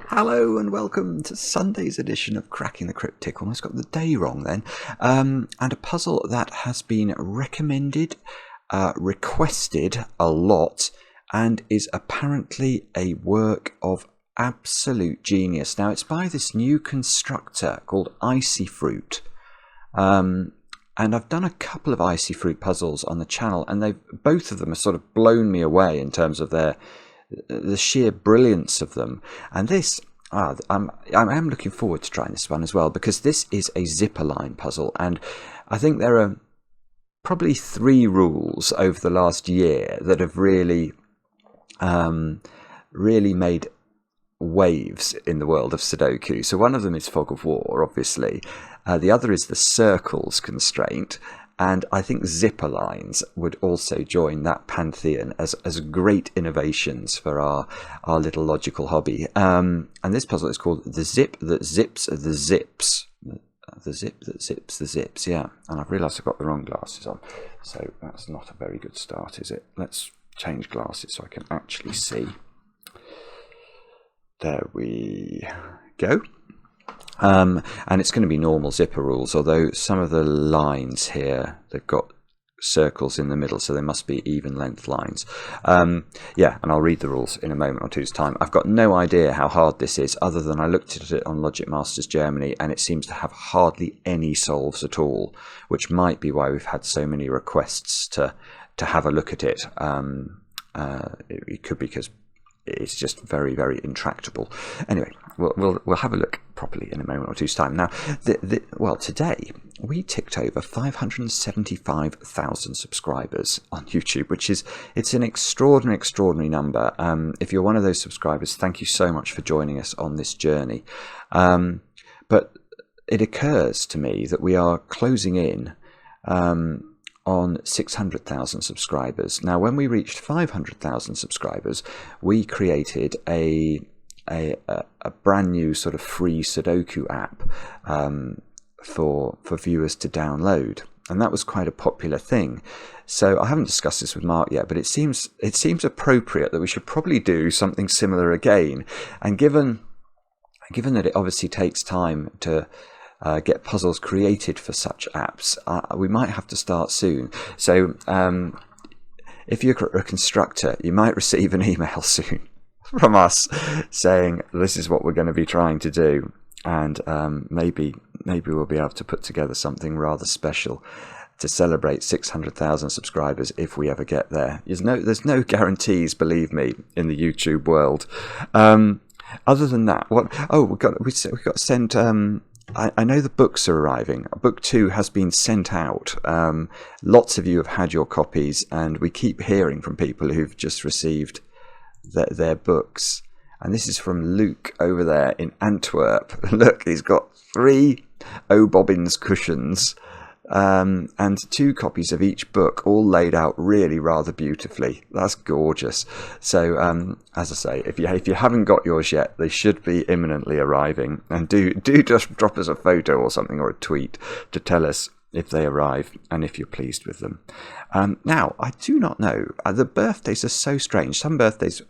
Hello and welcome to Sunday's edition of Cracking the Cryptic. Almost got the day wrong then. And a puzzle that has been recommended, requested a lot, and is apparently a work of absolute genius. Now, it's by this new constructor called IcyFruit. And I've done a couple of IcyFruit puzzles on the channel, and both of them have sort of blown me away in terms of the sheer brilliance of them. And this, I am looking forward to trying this one as well, because this is a zipper line puzzle, and I think there are probably 3 rules over the last year that have really made waves in the world of Sudoku. So one of them is fog of war, obviously. The other is the circles constraint, and I think zipper lines would also join that pantheon as great innovations for our little logical hobby. And this puzzle is called The Zip That Zips the Zips. The Zip That Zips the Zips, yeah. And I've realised I've got the wrong glasses on, so that's not a very good start, is it? Let's change glasses so I can actually see. There we go. And it's going to be normal zipper rules, although some of the lines here, they've got circles in the middle, so they must be even length lines. Yeah, and I'll read the rules in a moment or two's time. I've got no idea how hard this is, other than I looked at it on Logic Masters Germany, and it seems to have hardly any solves at all, which might be why we've had so many requests to have a look at it. It could be because it's just very, very intractable. Anyway, we'll have a look properly in a moment or two's time. Now, well, today we ticked over 575,000 subscribers on YouTube, it's an extraordinary number. If you're one of those subscribers, thank you so much for joining us on this journey. But it occurs to me that we are closing in on 600,000 subscribers. Now, when we reached 500,000 subscribers, we created a brand new sort of free Sudoku app for viewers to download, and that was quite a popular thing. So I haven't discussed this with Mark yet, but it seems appropriate that we should probably do something similar again. And given that it obviously takes time to get puzzles created for such apps, we might have to start soon. So if you're a constructor, you might receive an email soon from us saying this is what we're going to be trying to do, and maybe we'll be able to put together something rather special to celebrate 600,000 subscribers if we ever get there. There's no guarantees, believe me, in the YouTube world. Other than that, we got sent. I know the books are arriving. Book 2 has been sent out. Lots of you have had your copies, and we keep hearing from people who've just received their books. And this is from Luke over there in Antwerp. Look, he's got 3 O'Bobbins cushions and 2 copies of each book, all laid out really rather beautifully. That's gorgeous. So as I say, if you haven't got yours yet, they should be imminently arriving, and do just drop us a photo or something, or a tweet, to tell us if they arrive and if you're pleased with them. Now, I do not know, the birthdays are so strange. Some days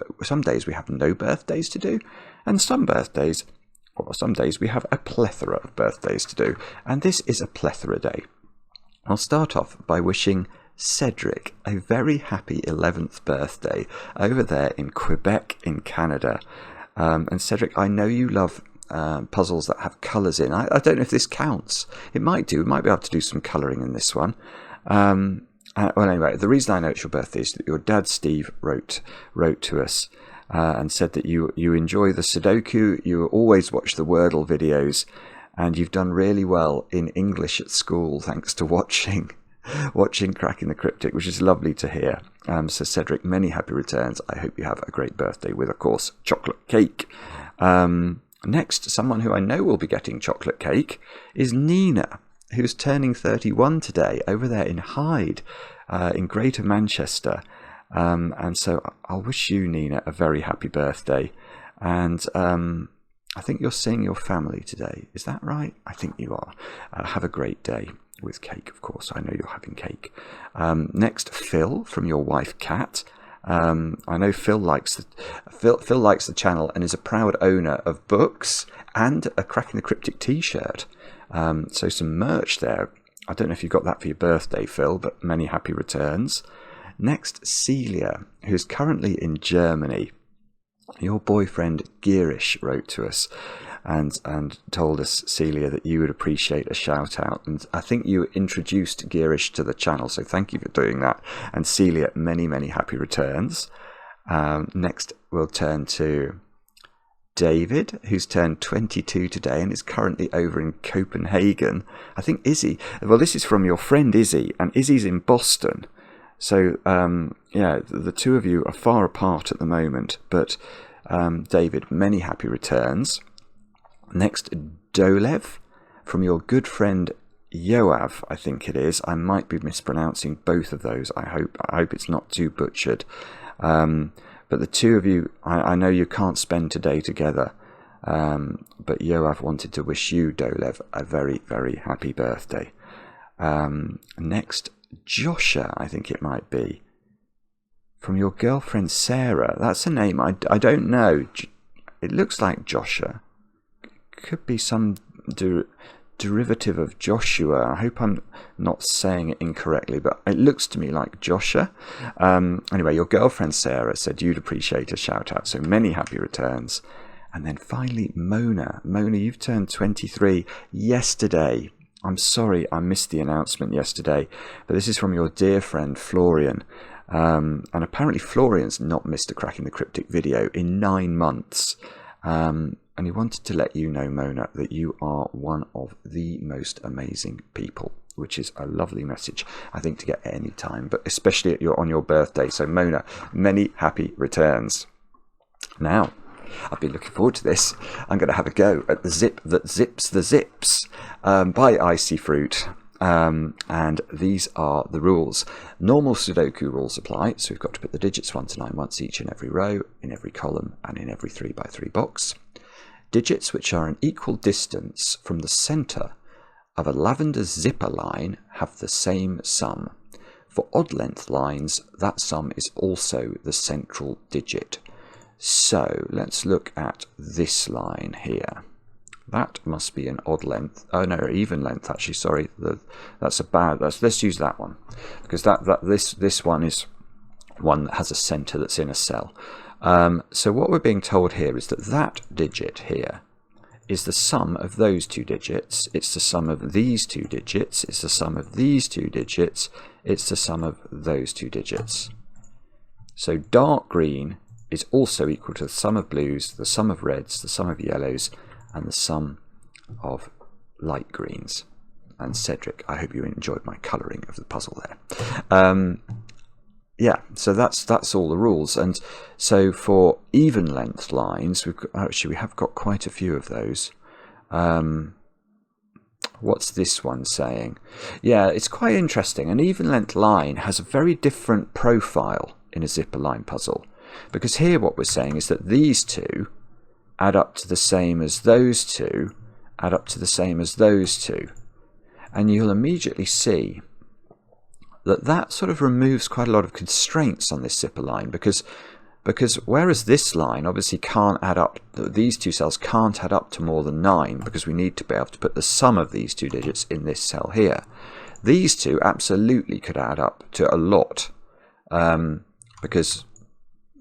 we have no birthdays to do, and some days we have a plethora of birthdays to do, and this is a plethora day. I'll start off by wishing Cedric a very happy 11th birthday over there in Quebec in Canada. And Cedric, I know you love puzzles that have colours in. I don't know if this counts. It might do. We might be able to do some colouring in this one. Well, anyway, the reason I know it's your birthday is that your dad, Steve, wrote to us and said that you enjoy the Sudoku, you always watch the Wordle videos, and you've done really well in English at school thanks to watching Cracking the Cryptic, which is lovely to hear. So Cedric, many happy returns. I hope you have a great birthday with, of course, chocolate cake. Next, someone who I know will be getting chocolate cake is Nina, who's turning 31 today over there in Hyde, in Greater Manchester. And so I'll wish you, Nina, a very happy birthday. And I think you're seeing your family today. Is that right? I think you are. Have a great day with cake, of course. I know you're having cake. Next, Phil from your wife, Kat. I know Phil likes the channel and is a proud owner of books and a Cracking the Cryptic t-shirt. So some merch there. I don't know if you got that for your birthday, Phil, but many happy returns. Next, Celia, who's currently in Germany. Your boyfriend Girish wrote to us and told us, Celia, that you would appreciate a shout out. And I think you introduced Girish to the channel, so thank you for doing that. And Celia, many, many happy returns. Next, we'll turn to David, who's turned 22 today and is currently over in Copenhagen. I think Izzy, well, this is from your friend Izzy, and Izzy's in Boston. So, yeah, the two of you are far apart at the moment, but David, many happy returns. Next, Dolev, from your good friend Yoav, I think it is. I might be mispronouncing both of those. I hope it's not too butchered. But the two of you, I know you can't spend today together, but Yoav wanted to wish you, Dolev, a very, very happy birthday. Next, Joshua, I think it might be, from your girlfriend Sarah. That's a name I don't know. It looks like Joshua. Could be some derivative of Joshua. I hope I'm not saying it incorrectly, but it looks to me like Joshua. Anyway, your girlfriend Sarah said you'd appreciate a shout out, so many happy returns. And then finally, Mona. Mona, you've turned 23 yesterday. I'm sorry I missed the announcement yesterday, but this is from your dear friend Florian. And apparently Florian's not missed a Cracking the Cryptic video in 9 months. And he wanted to let you know, Mona, that you are one of the most amazing people, which is a lovely message, I think, to get at any time, but especially on your birthday. So, Mona, many happy returns. Now, I've been looking forward to this. I'm going to have a go at the zip that zips the zips by IcyFruit. And these are the rules. Normal Sudoku rules apply, so we've got to put the digits 1 to 9 once each in every row, in every column, and in every 3 by 3 box. Digits which are an equal distance from the centre of a lavender zipper line have the same sum. For odd length lines, that sum is also the central digit. So let's look at this line here. That must be an odd length. Oh no, even length actually. Sorry, that's a bad. Let's use that one, because this one is one that has a centre that's in a cell. So what we're being told here is that digit here is the sum of those two digits. It's the sum of these two digits. It's the sum of these two digits. It's the sum of those two digits. So dark green is also equal to the sum of blues, the sum of reds, the sum of yellows, and the sum of light greens. And Cedric, I hope you enjoyed my colouring of the puzzle there. Yeah, so that's all the rules. And so for even length lines, we have got quite a few of those. What's this one saying? Yeah, it's quite interesting. An even length line has a very different profile in a zipper line puzzle, because here what we're saying is that these two add up to the same as those two, add up to the same as those two. And you'll immediately see that sort of removes quite a lot of constraints on this zipper line, because whereas this line obviously can't add up, these two cells can't add up to more than 9, because we need to be able to put the sum of these two digits in this cell here. These two absolutely could add up to a lot, because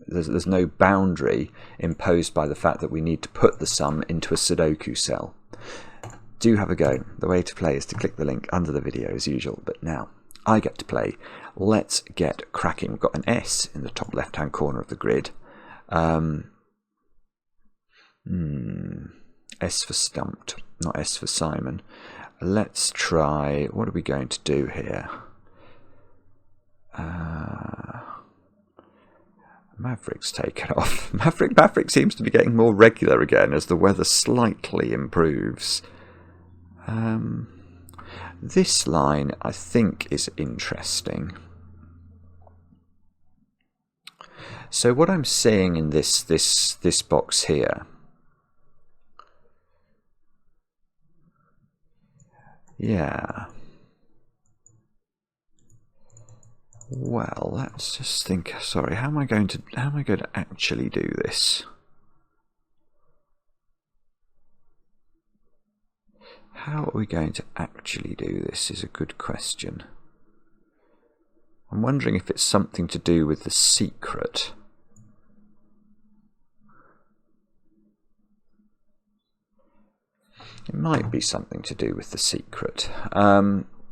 there's no boundary imposed by the fact that we need to put the sum into a Sudoku cell. Do have a go. The way to play is to click the link under the video as usual, but now I get to play. Let's get cracking. We've got an S in the top left hand corner of the grid. S for stumped, not S for Simon. Let's try, what are we going to do here? Maverick's taken off. Maverick seems to be getting more regular again as the weather slightly improves. This line, I think, is interesting. So what I'm seeing in this box here, yeah. Well, let's just think. Sorry, how am I going to actually do this? How are we going to actually do this is a good question. I'm wondering if it's something to do with the secret. It might be something to do with the secret.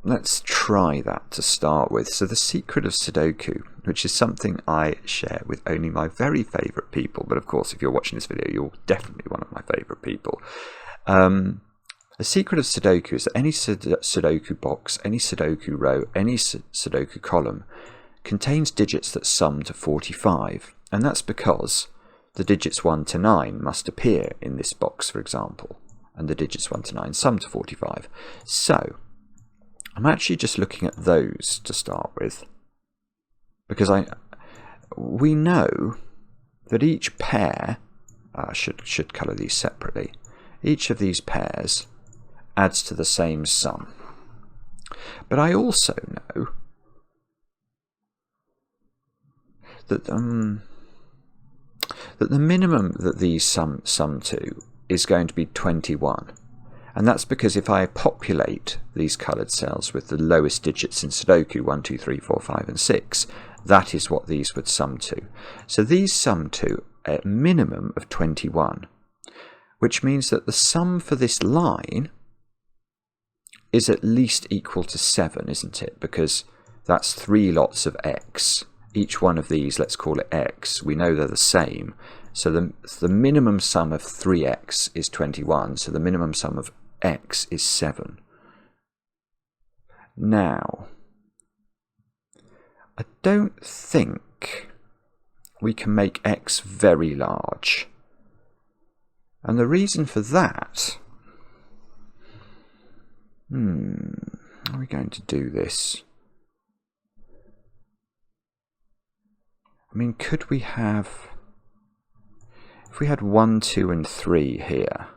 Let's try that to start with. So the secret of Sudoku, which is something I share with only my very favourite people, but of course if you're watching this video you're definitely one of my favourite people. The secret of Sudoku is that any Sudoku box, any Sudoku row, any Sudoku column contains digits that sum to 45, and that's because the digits 1 to 9 must appear in this box, for example, and the digits 1 to 9 sum to 45. So I'm actually just looking at those to start with, because we know that each pair, should colour these separately, each of these pairs adds to the same sum. But I also know that the minimum that these sum to is going to be 21. And that's because if I populate these coloured cells with the lowest digits in Sudoku, 1, 2, 3, 4, 5 and 6, that is what these would sum to. So these sum to a minimum of 21, which means that the sum for this line is at least equal to 7, isn't it? Because that's 3 lots of x. Each one of these, let's call it x. We know they're the same. So the minimum sum of 3x is 21. So the minimum sum of x is 7. Now, I don't think we can make x very large. And the reason for that... How are we going to do this? I mean, could we have... If we had 1, 2 and 3 here,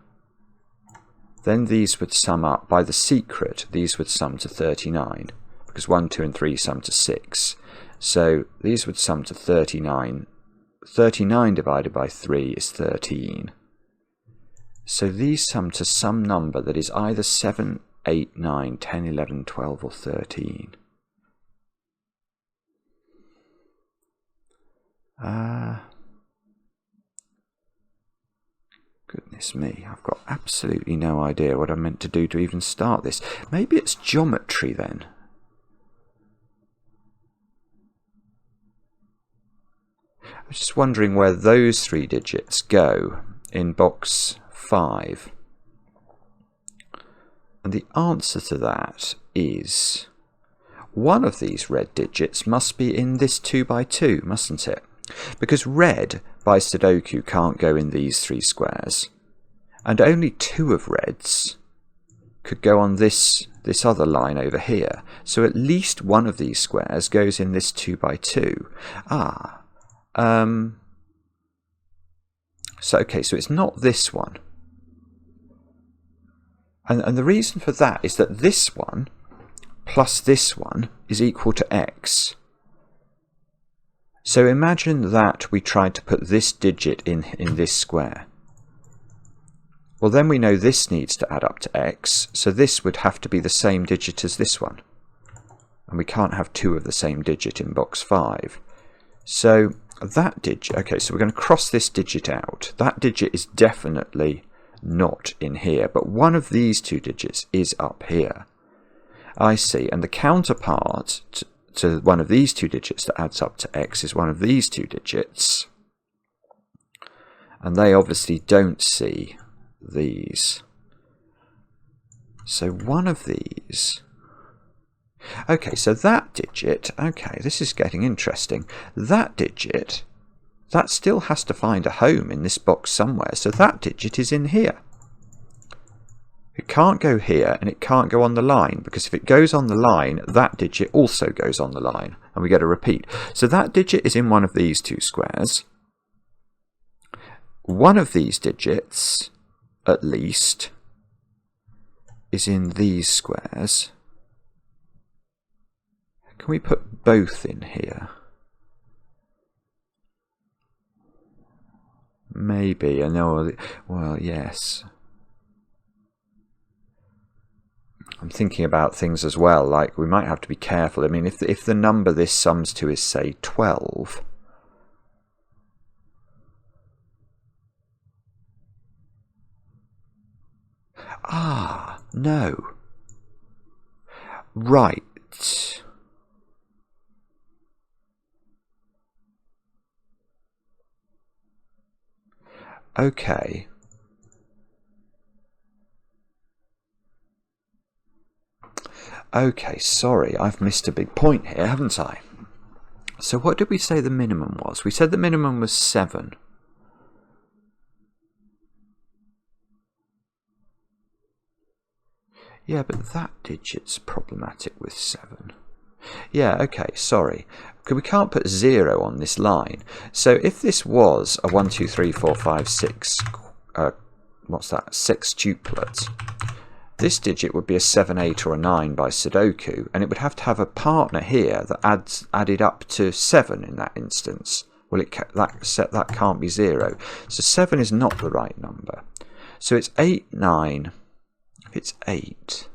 then these would sum up, by the secret, these would sum to 39, because 1, 2 and 3 sum to 6. So these would sum to 39. 39 divided by 3 is 13. So these sum to some number that is either 7, 8, 9, 10, 11, 12 or 13. Goodness me, I've got absolutely no idea what I'm meant to do to even start this. Maybe it's geometry then. I was just wondering where those 3 digits go in box 5. And the answer to that is one of these red digits must be in this 2 by 2, mustn't it? Because red by Sudoku can't go in these 3 squares, and only 2 of reds could go on this other line over here. So at least one of these squares goes in this 2 by 2. So okay, so it's not this one. And the reason for that is that this one plus this one is equal to x. So imagine that we tried to put this digit in this square. Well, then we know this needs to add up to x, so this would have to be the same digit as this one. And we can't have 2 of the same digit in box 5. So that digit, okay, so we're going to cross this digit out. That digit is definitely not in here, but one of these 2 digits is up here. I see, and the counterpart to one of these 2 digits that adds up to x is one of these 2 digits. And they obviously don't see these. So one of these... Okay, so that digit... Okay, this is getting interesting. That digit, that still has to find a home in this box somewhere. So that digit is in here. It can't go here, and it can't go on the line, because if it goes on the line, that digit also goes on the line, and we get a repeat. So that digit is in one of these 2 squares. One of these digits, at least, is in these squares. Can we put both in here? Maybe. I know. Well, yes. I'm thinking about things as well, like we might have to be careful. I mean, if the number this sums to is, say, 12, no. Right. Okay. Okay, sorry, I've missed a big point here, haven't I? So what did we say the minimum was? We said the minimum was 7. Yeah, but that digit's problematic with 7. Yeah, okay, sorry. We can't put 0 on this line. So if this was a 1, 2, 3, 4, 5, 6, what's that? 6 tuplets. This digit would be a 7, 8 or a 9 by Sudoku, and it would have to have a partner here that added up to 7 in that instance. Well, that can't be 0. So 7 is not the right number. So it's 8, 9. If it's 8...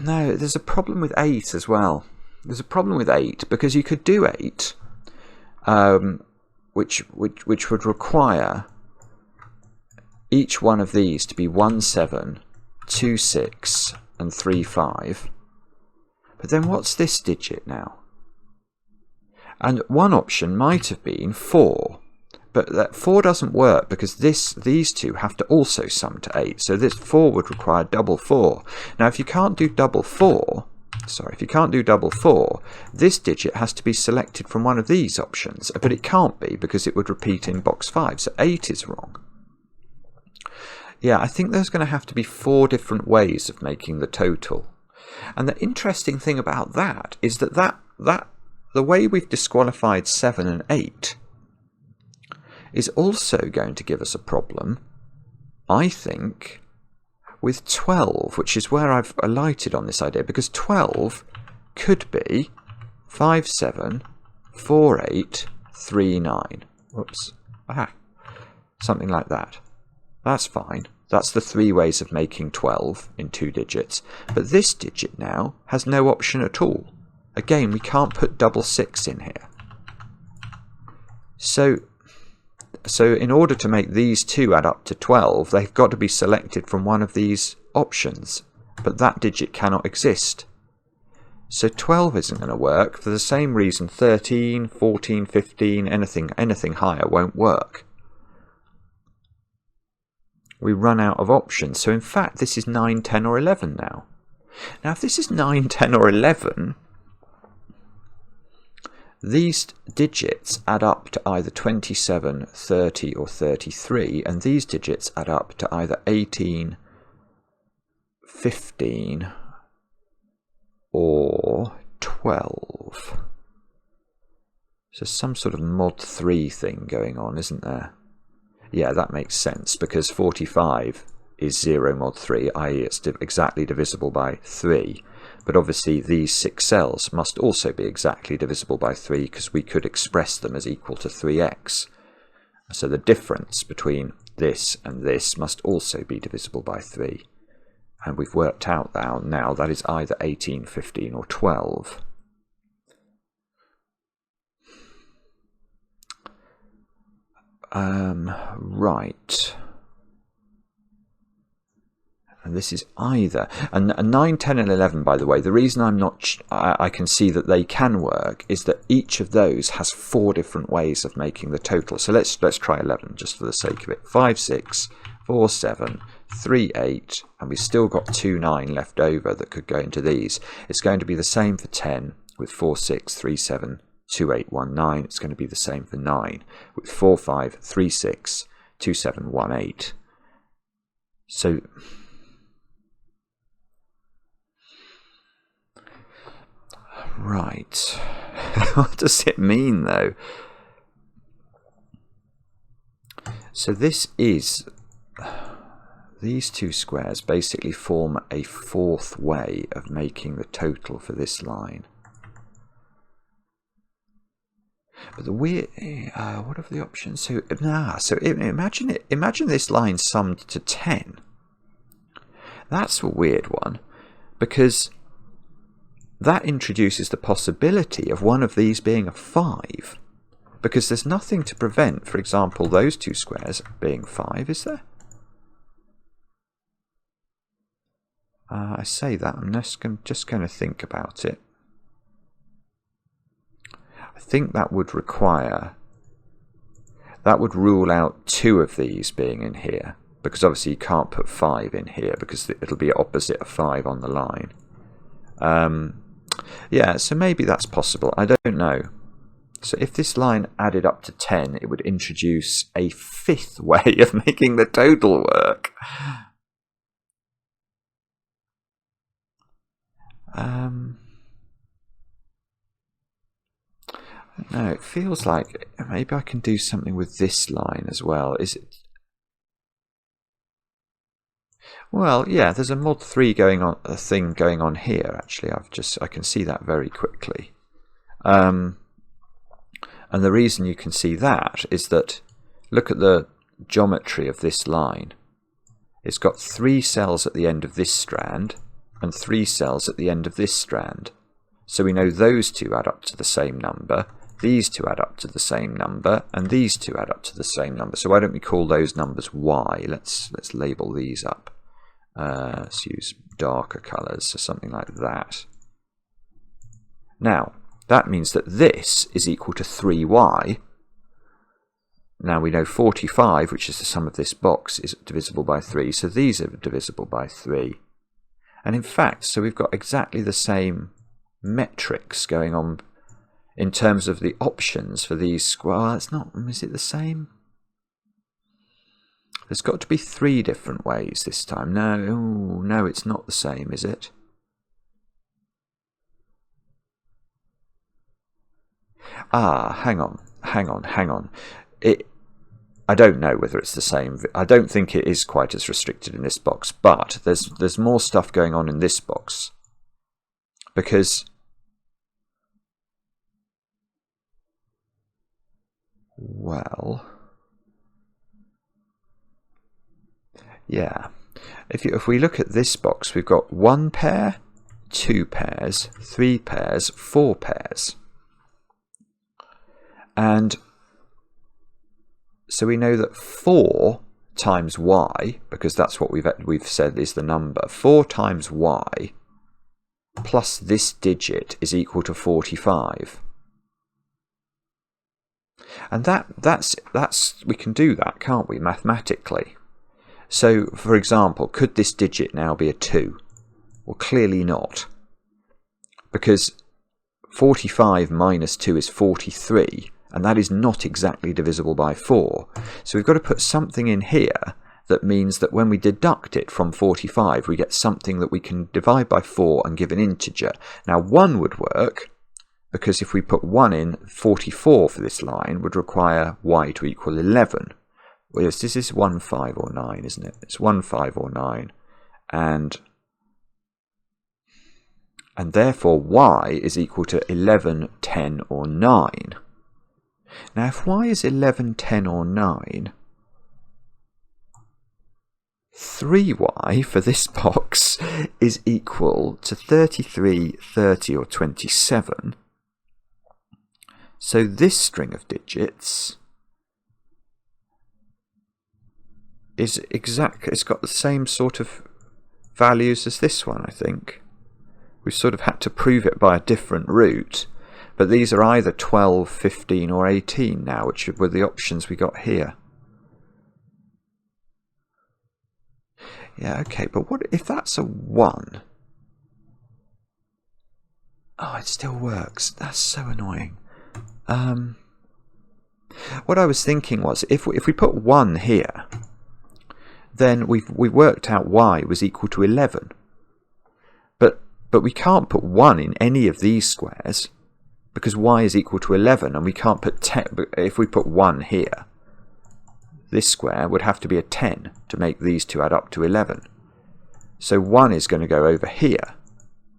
No, there's a problem with 8 as well. There's a problem with 8 because you could do 8, which would require each one of these to be 1, 7, 2, 6, and 3, 5. But then what's this digit now? And one option might have been 4. But that 4 doesn't work because these two have to also sum to 8. So this 4 would require double 4. Now if you can't do double 4, this digit has to be selected from one of these options. But it can't be because it would repeat in box 5. So 8 is wrong. Yeah, I think there's going to have to be 4 different ways of making the total. And the interesting thing about that is that the way we've disqualified 7 and 8 is also going to give us a problem, I think, with 12, which is where I've alighted on this idea, because 12 could be 5, 7, 4, 8, 3, 9. Whoops. Something like that. That's fine. That's the 3 ways of making 12 in 2 digits. But this digit now has no option at all. Again, we can't put double 6 in here. So in order to make these two add up to 12, they've got to be selected from one of these options. But that digit cannot exist. So 12 isn't going to work for the same reason 13, 14, 15, anything higher won't work. We run out of options. So in fact, this is 9, 10 or 11 now. Now if this is 9, 10 or 11... these digits add up to either 27, 30 or 33, and these digits add up to either 18, 15 or 12. So some sort of mod 3 thing going on, isn't there? Yeah, that makes sense, because 45 is 0 mod 3, i.e. it's exactly divisible by 3. But obviously these 6 cells must also be exactly divisible by 3 because we could express them as equal to 3x. So the difference between this and this must also be divisible by 3. And we've worked out now that is either 18, 15 or 12. Right. And this is either, and 9, 10 and 11, by the way, the reason I can see that they can work is that each of those has 4 different ways of making the total. So let's try 11 just for the sake of it. 5, 6, 4, 7, 3, 8, and we've still got 2, 9 left over that could go into these. It's going to be the same for 10 with 4, 6, 3, 7, 2, 8, 1, 9. It's going to be the same for 9 with 4, 5, 3, 6, 2, 7, 1, 8. So... right. What does it mean, though? So this is these two squares basically form a fourth way of making the total for this line. But the weird, what are the options? So imagine this line summed to 10. That's a weird one, because that introduces the possibility of one of these being a 5, because there's nothing to prevent, for example, those two squares being 5, is there? I say that, I'm just going to think about it. I think that would rule out 2 of these being in here, because obviously you can't put 5 in here because it'll be opposite of 5 on the line. Yeah, so maybe that's possible. I don't know. So if this line added up to 10, it would introduce a 5th way of making the total work. No, it feels like maybe I can do something with this line as well. Is it? Well, yeah, there's a mod 3 going on, a thing going on here. Actually, I can see that very quickly. And the reason you can see that is that look at the geometry of this line. It's got 3 cells at the end of this strand and 3 cells at the end of this strand. So we know those two add up to the same number. These two add up to the same number, and these two add up to the same number. So why don't we call those numbers y? Let's label these up. Let's use darker colours, so something like that. Now, that means that this is equal to 3y. Now we know 45, which is the sum of this box, is divisible by 3, so these are divisible by 3. And in fact, so we've got exactly the same metrics going on in terms of the options for these. Well, it's not, is it the same? There's got to be 3 different ways this time. No, it's not the same, is it? Hang on. I don't know whether it's the same. I don't think it is quite as restricted in this box, but there's more stuff going on in this box. Because well, yeah. If we look at this box, we've got 1 pair, 2 pairs, 3 pairs, 4 pairs. And so we know that 4 times y, because that's what we've said is the number, 4 times y plus this digit is equal to 45. And that's we can do that, can't we, mathematically? So, for example, could this digit now be a 2? Well, clearly not, because 45 minus 2 is 43, and that is not exactly divisible by 4. So we've got to put something in here that means that when we deduct it from 45, we get something that we can divide by 4 and give an integer. Now, 1 would work, because if we put 1 in, 44 for this line would require y to equal 11. Well, yes, this is 1, 5 or 9, isn't it? It's 1, 5 or 9. And therefore y is equal to 11, 10 or 9. Now, if y is 11, 10 or 9, 3y for this box is equal to 33, 30 or 27. So this string of digits is exact. It's got the same sort of values as this one, I think. We've sort of had to prove it by a different route, but these are either 12, 15 or 18 now, which were the options we got here. Yeah, okay, but what if that's a 1? Oh, it still works. That's so annoying. What I was thinking was, if we put 1 here, then we worked out y was equal to 11. But we can't put 1 in any of these squares, because y is equal to 11, and we can't put 10. If we put 1 here, this square would have to be a 10 to make these two add up to 11. So 1 is going to go over here.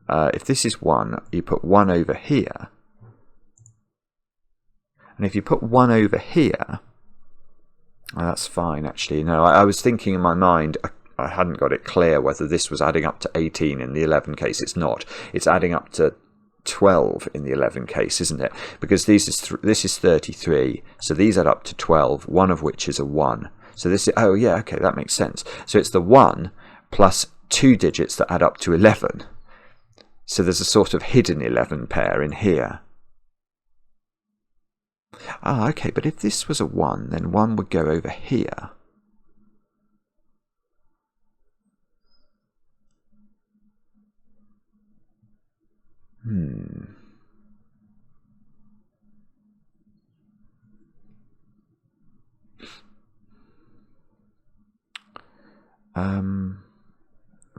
If this is 1, you put 1 over here. And if you put 1 over here, that's fine actually. No, I was thinking in my mind, I hadn't got it clear whether this was adding up to 18 in the 11 case. It's not. It's adding up to 12 in the 11 case, isn't it? Because this is 33, so these add up to 12, one of which is a 1. So this is, oh yeah, okay, that makes sense. So it's the 1 plus 2 digits that add up to 11. So there's a sort of hidden 11 pair in here. Ah, okay, but if this was a 1, then 1 would go over here.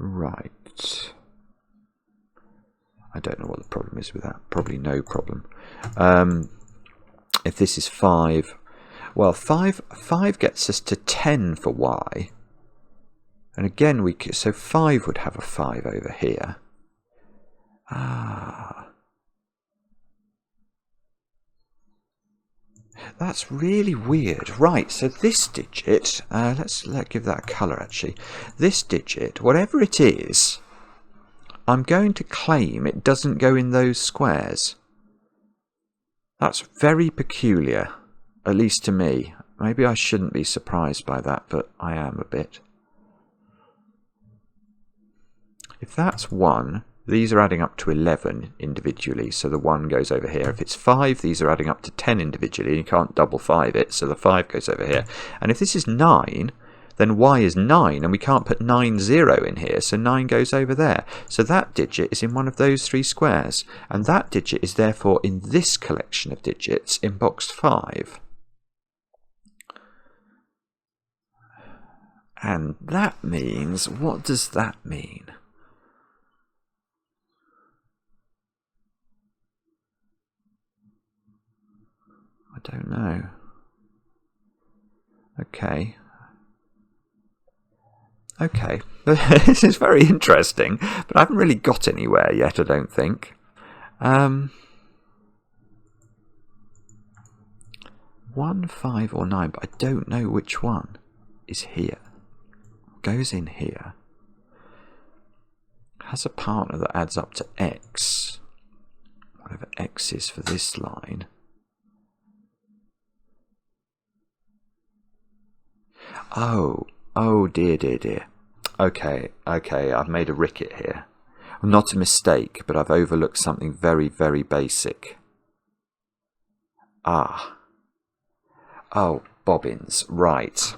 Right. I don't know what the problem is with that. Probably no problem. If this is 5, well, 5 gets us to 10 for y. And again, so 5 would have a 5 over here. Ah. That's really weird. Right, so this digit, let's give that a colour actually. This digit, whatever it is, I'm going to claim it doesn't go in those squares. That's very peculiar, at least to me. Maybe I shouldn't be surprised by that, but I am a bit. If that's 1, these are adding up to 11 individually, so the 1 goes over here. If it's 5, these are adding up to 10 individually, and you can't double 5 it, so the 5 goes over here. And if this is 9, then y is 9, and we can't put 9, 0 in here, so 9 goes over there. So that digit is in one of those 3 squares, and that digit is therefore in this collection of digits in box 5. And that means, what does that mean? I don't know. Okay. Okay, this is very interesting, but I haven't really got anywhere yet, I don't think. 1, 5 or 9, but I don't know which one is here. Goes in here. Has a partner that adds up to x. Whatever x is for this line. Oh dear, dear, dear. Okay, I've made a ricket here. Not a mistake, but I've overlooked something very, very basic. Ah. Oh, bobbins, right.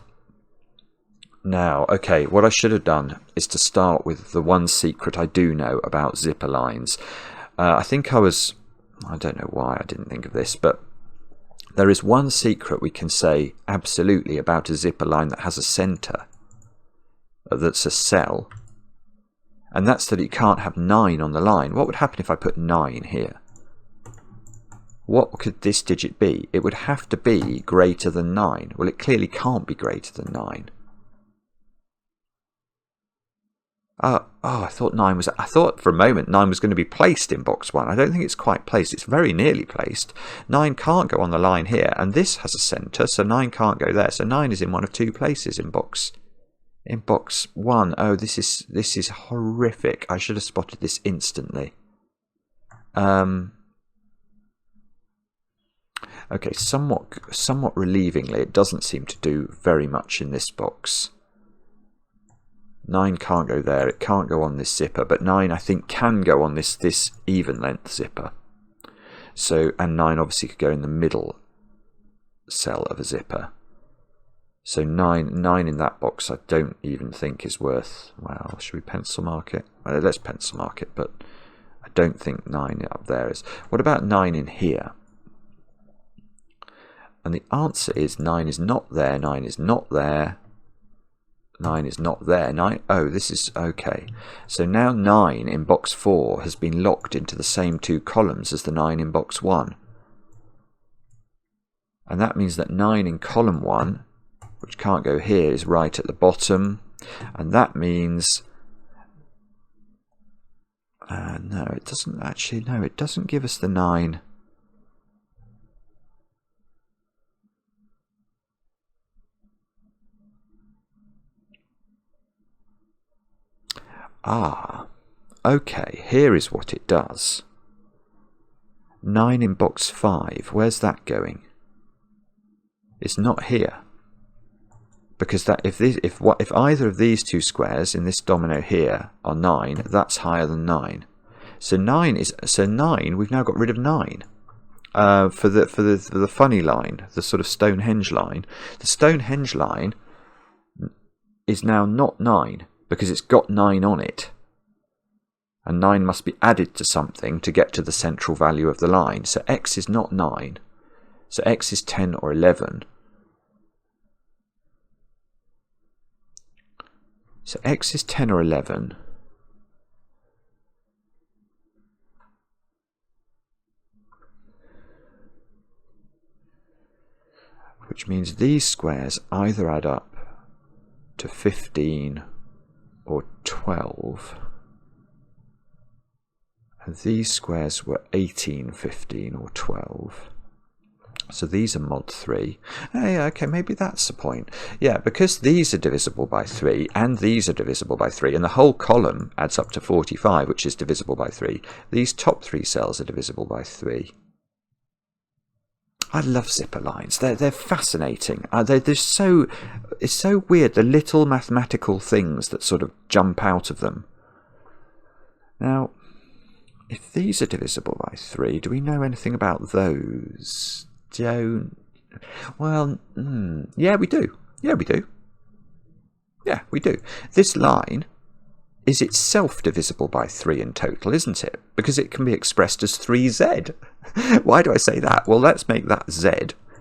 Now, okay, what I should have done is to start with the one secret I do know about zipper lines. I don't know why I didn't think of this, but there is one secret we can say absolutely about a zipper line that has a center, that's a cell, and that's that it can't have 9 on the line. What would happen if I put 9 here? What could this digit be? It would have to be greater than 9. Well, it clearly can't be greater than 9. I thought for a moment 9 was going to be placed in box 1. I don't think it's quite placed. It's very nearly placed. 9 can't go on the line here, and this has a centre, so 9 can't go there. So 9 is in one of 2 places in box 1. Oh, this is horrific. I should have spotted this instantly. Okay, somewhat relievingly, it doesn't seem to do very much in this box. 9 can't go there, it can't go on this zipper, but 9 I think can go on this even length zipper. So, and 9 obviously could go in the middle cell of a zipper. So 9 in that box I don't even think is worth, well, should we pencil mark it? Well, let's pencil mark it, but I don't think 9 up there is. What about 9 in here? And the answer is 9 is not there, 9 is not there. 9 is not there. 9. Oh, this is okay. So now 9 in box 4 has been locked into the same 2 columns as the 9 in box 1. And that means that 9 in column 1 which can't go here, is right at the bottom, and that means no, it doesn't actually. No, it doesn't give us the 9. Ah, okay, here is what it does. 9 in box 5, where's that going? It's not here. Because that if either of these two squares in this domino here are 9, that's higher than 9. So 9, we've now got rid of 9. For the funny line, the sort of Stonehenge line. The Stonehenge line is now not 9. Because it's got 9 on it. And 9 must be added to something to get to the central value of the line. So x is not 9. So x is 10 or 11. So x is 10 or 11. Which means these squares either add up to 15 or 12, and these squares were 18, 15 or 12, so these are mod 3. Yeah, okay, maybe that's the point. Yeah, because these are divisible by 3 and these are divisible by 3 and the whole column adds up to 45, which is divisible by 3, these top 3 cells are divisible by 3. I love zipper lines. They're fascinating. It's so weird, the little mathematical things that sort of jump out of them. Now, if these are divisible by 3, do we know anything about those? Well, yeah, we do. Yeah, we do. Yeah, we do. This line is itself divisible by 3 in total, isn't it? Because it can be expressed as 3z. Why do I say that? Well, let's make that z.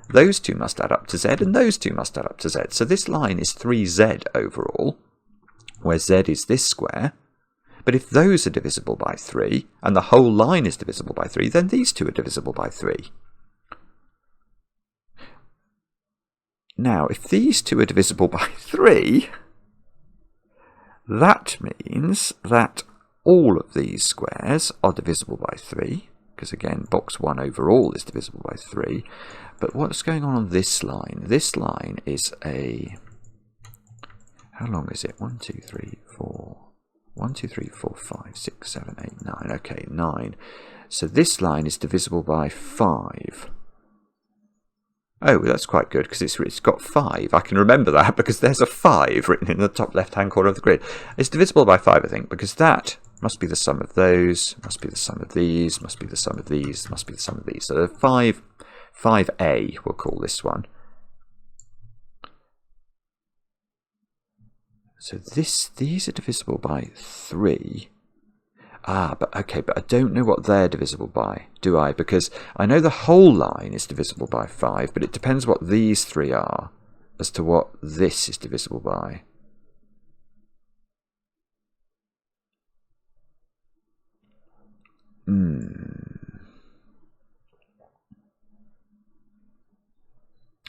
Those two must add up to z, and those two must add up to z. So this line is 3z overall, where z is this square. But if those are divisible by 3, and the whole line is divisible by 3, then these two are divisible by 3. Now, if these two are divisible by 3... that means that all of these squares are divisible by 3, because again, box 1 overall is divisible by 3. But what's going on this line? This line is a... how long is it? 1, 2, 3, 4... 1, 2, 3, 4, 5, 6, 7, 8, 9. Okay, 9. So this line is divisible by 5. Oh, that's quite good, because it's got 5. I can remember that, because there's a 5 written in the top left-hand corner of the grid. It's divisible by 5, I think, because that must be the sum of those, must be the sum of these, must be the sum of these, must be the sum of these. So the 5A, we'll call this one. So these are divisible by 3. But okay, but I don't know what they're divisible by, do I? Because I know the whole line is divisible by 5, but it depends what these 3 are as to what this is divisible by.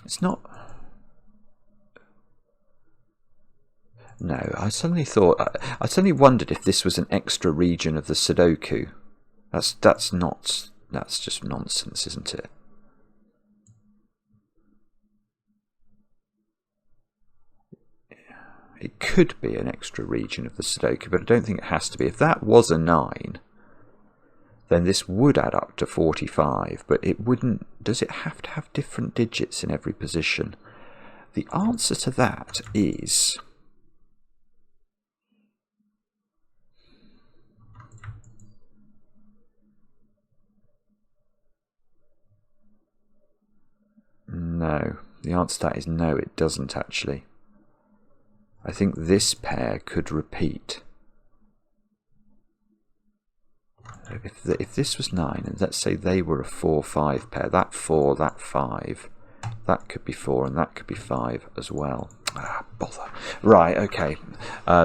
It's not... No, I suddenly wondered if this was an extra region of the Sudoku. That's just nonsense, isn't it? It could be an extra region of the Sudoku, but I don't think it has to be. If that was a 9, then this would add up to 45, but it wouldn't. Does it have to have different digits in every position? The answer to that is... no. The answer to that is no, it doesn't actually. I think this pair could repeat. If this was 9, and let's say they were a 4-5 pair, that 4, that 5, that could be 4 and that could be 5 as well. Bother. Right, okay.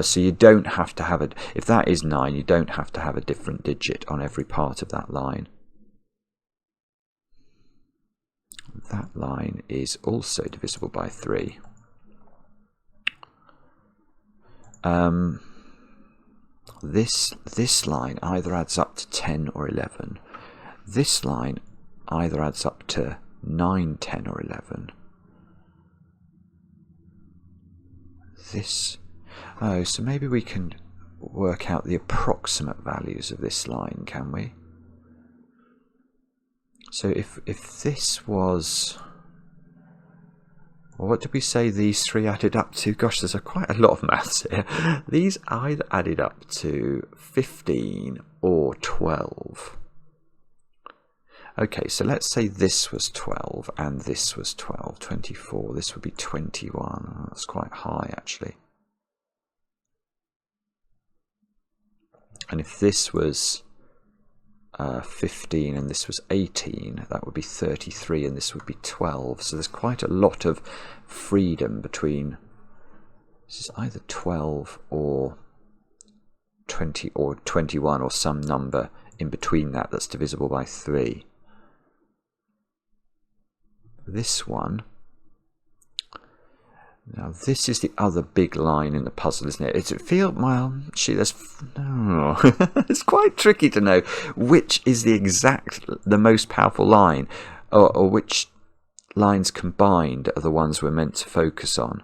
So you don't have to have if that is 9, you don't have to have a different digit on every part of that line. That line is also divisible by 3. this line either adds up to 10 or 11. This line either adds up to 9, 10 or 11. This... Oh, so maybe we can work out the approximate values of this line, can we? So if this was... Well, what did we say these three added up to? Gosh, there's quite a lot of maths here. These either added up to 15 or 12. Okay, so let's say this was 12 and this was 12, 24. This would be 21. Oh, that's quite high, actually. And if this was 15 and this was 18, that would be 33 and this would be 12. So there's quite a lot of freedom between... This is either 12 or 20 or 21 or some number in between that that's divisible by 3. This one... Now this is the other big line in the puzzle, isn't it? It feels, well, no. It's quite tricky to know which is the most powerful line, or which lines combined are the ones we're meant to focus on.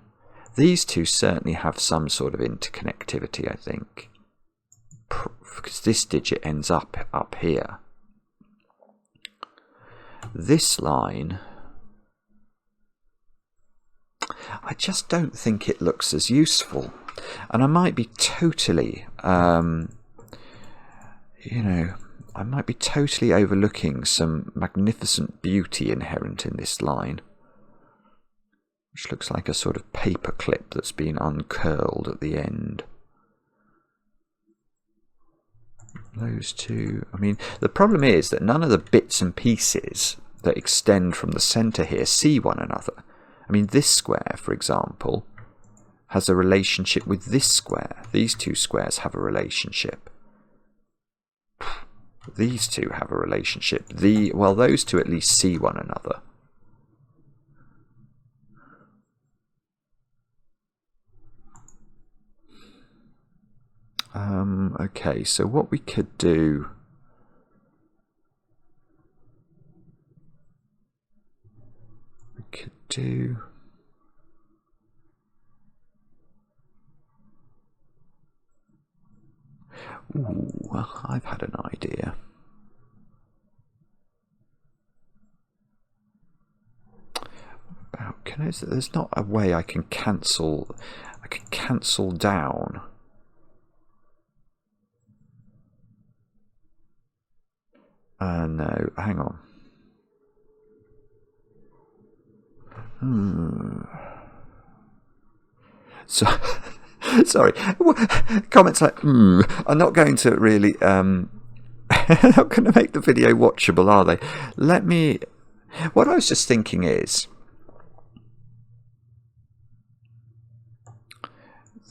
These two certainly have some sort of interconnectivity, I think, because this digit ends up here. This line... I just don't think it looks as useful, and I might be totally, I might be totally overlooking some magnificent beauty inherent in this line, which looks like a sort of paper clip that's been uncurled at the end. Those two, I mean, the problem is that none of the bits and pieces that extend from the centre here see one another. I mean, this square, for example, has a relationship with this square. These two squares have a relationship. These two have a relationship. Well, those two at least see one another. Okay, so what we could do... Ooh, I've had an idea. There's not a way I can cancel down. No, hang on. So, sorry. Comments like are not going to really not going to make the video watchable, are they? What I was just thinking is,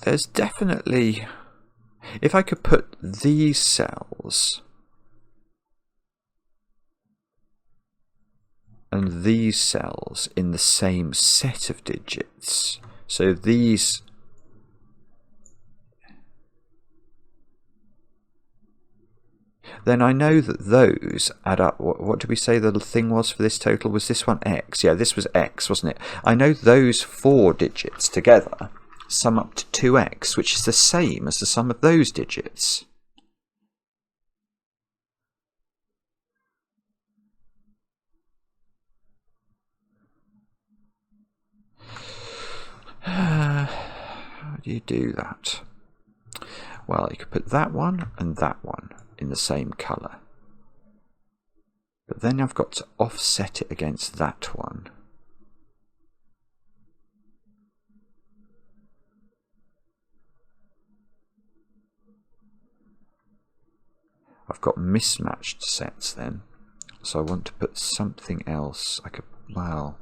there's definitely, if I could put these cells and these cells in the same set of digits, so these, then I know that those add up. What did we say the thing was for this total? Was this one x? Yeah, this was x, wasn't it? I know those 4 digits together sum up to 2x, which is the same as the sum of those digits. How do you do that? Well, you could put that one and that one in the same colour, but then I've got to offset it against that one. I've got mismatched sets then, so I want to put something else. I could, well,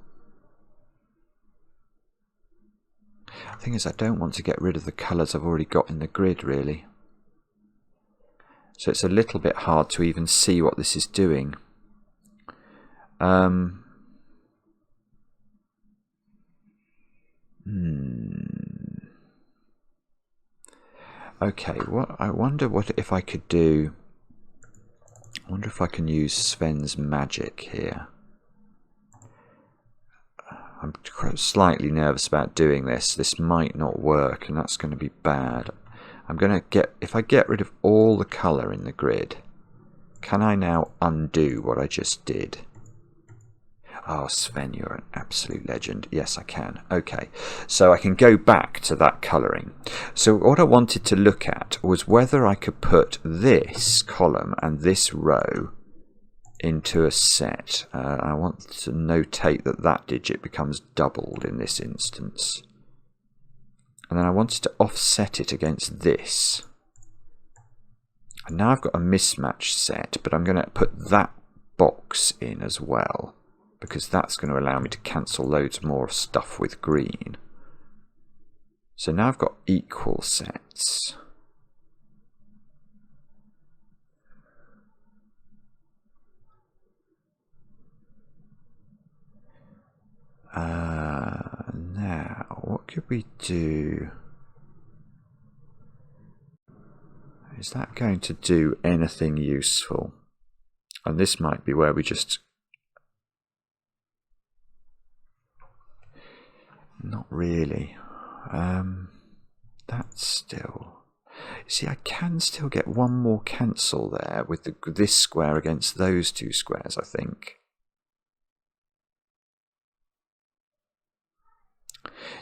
the thing is, I don't want to get rid of the colours I've already got in the grid, really. So it's a little bit hard to even see what this is doing. Okay, what I wonder what if I could do. I wonder if I can use Sven's magic here. I'm slightly nervous about doing this. This might not work, and that's going to be bad. I'm going to get, if I get rid of all the colour in the grid, can I now undo what I just did? Oh, Sven, you're an absolute legend. Yes, I can. Okay, so I can go back to that colouring. So what I wanted to look at was whether I could put this column and this row into a set. I want to notate that that digit becomes doubled in this instance. And then I wanted to offset it against this. And now I've got a mismatch set, but I'm going to put that box in as well, because that's going to allow me to cancel loads more stuff with green. So now I've got equal sets. Now, what could we do? Is that going to do anything useful? And this might be where we just... Not really. That's still... You see, I can still get one more cancel there with this square against those two squares, I think.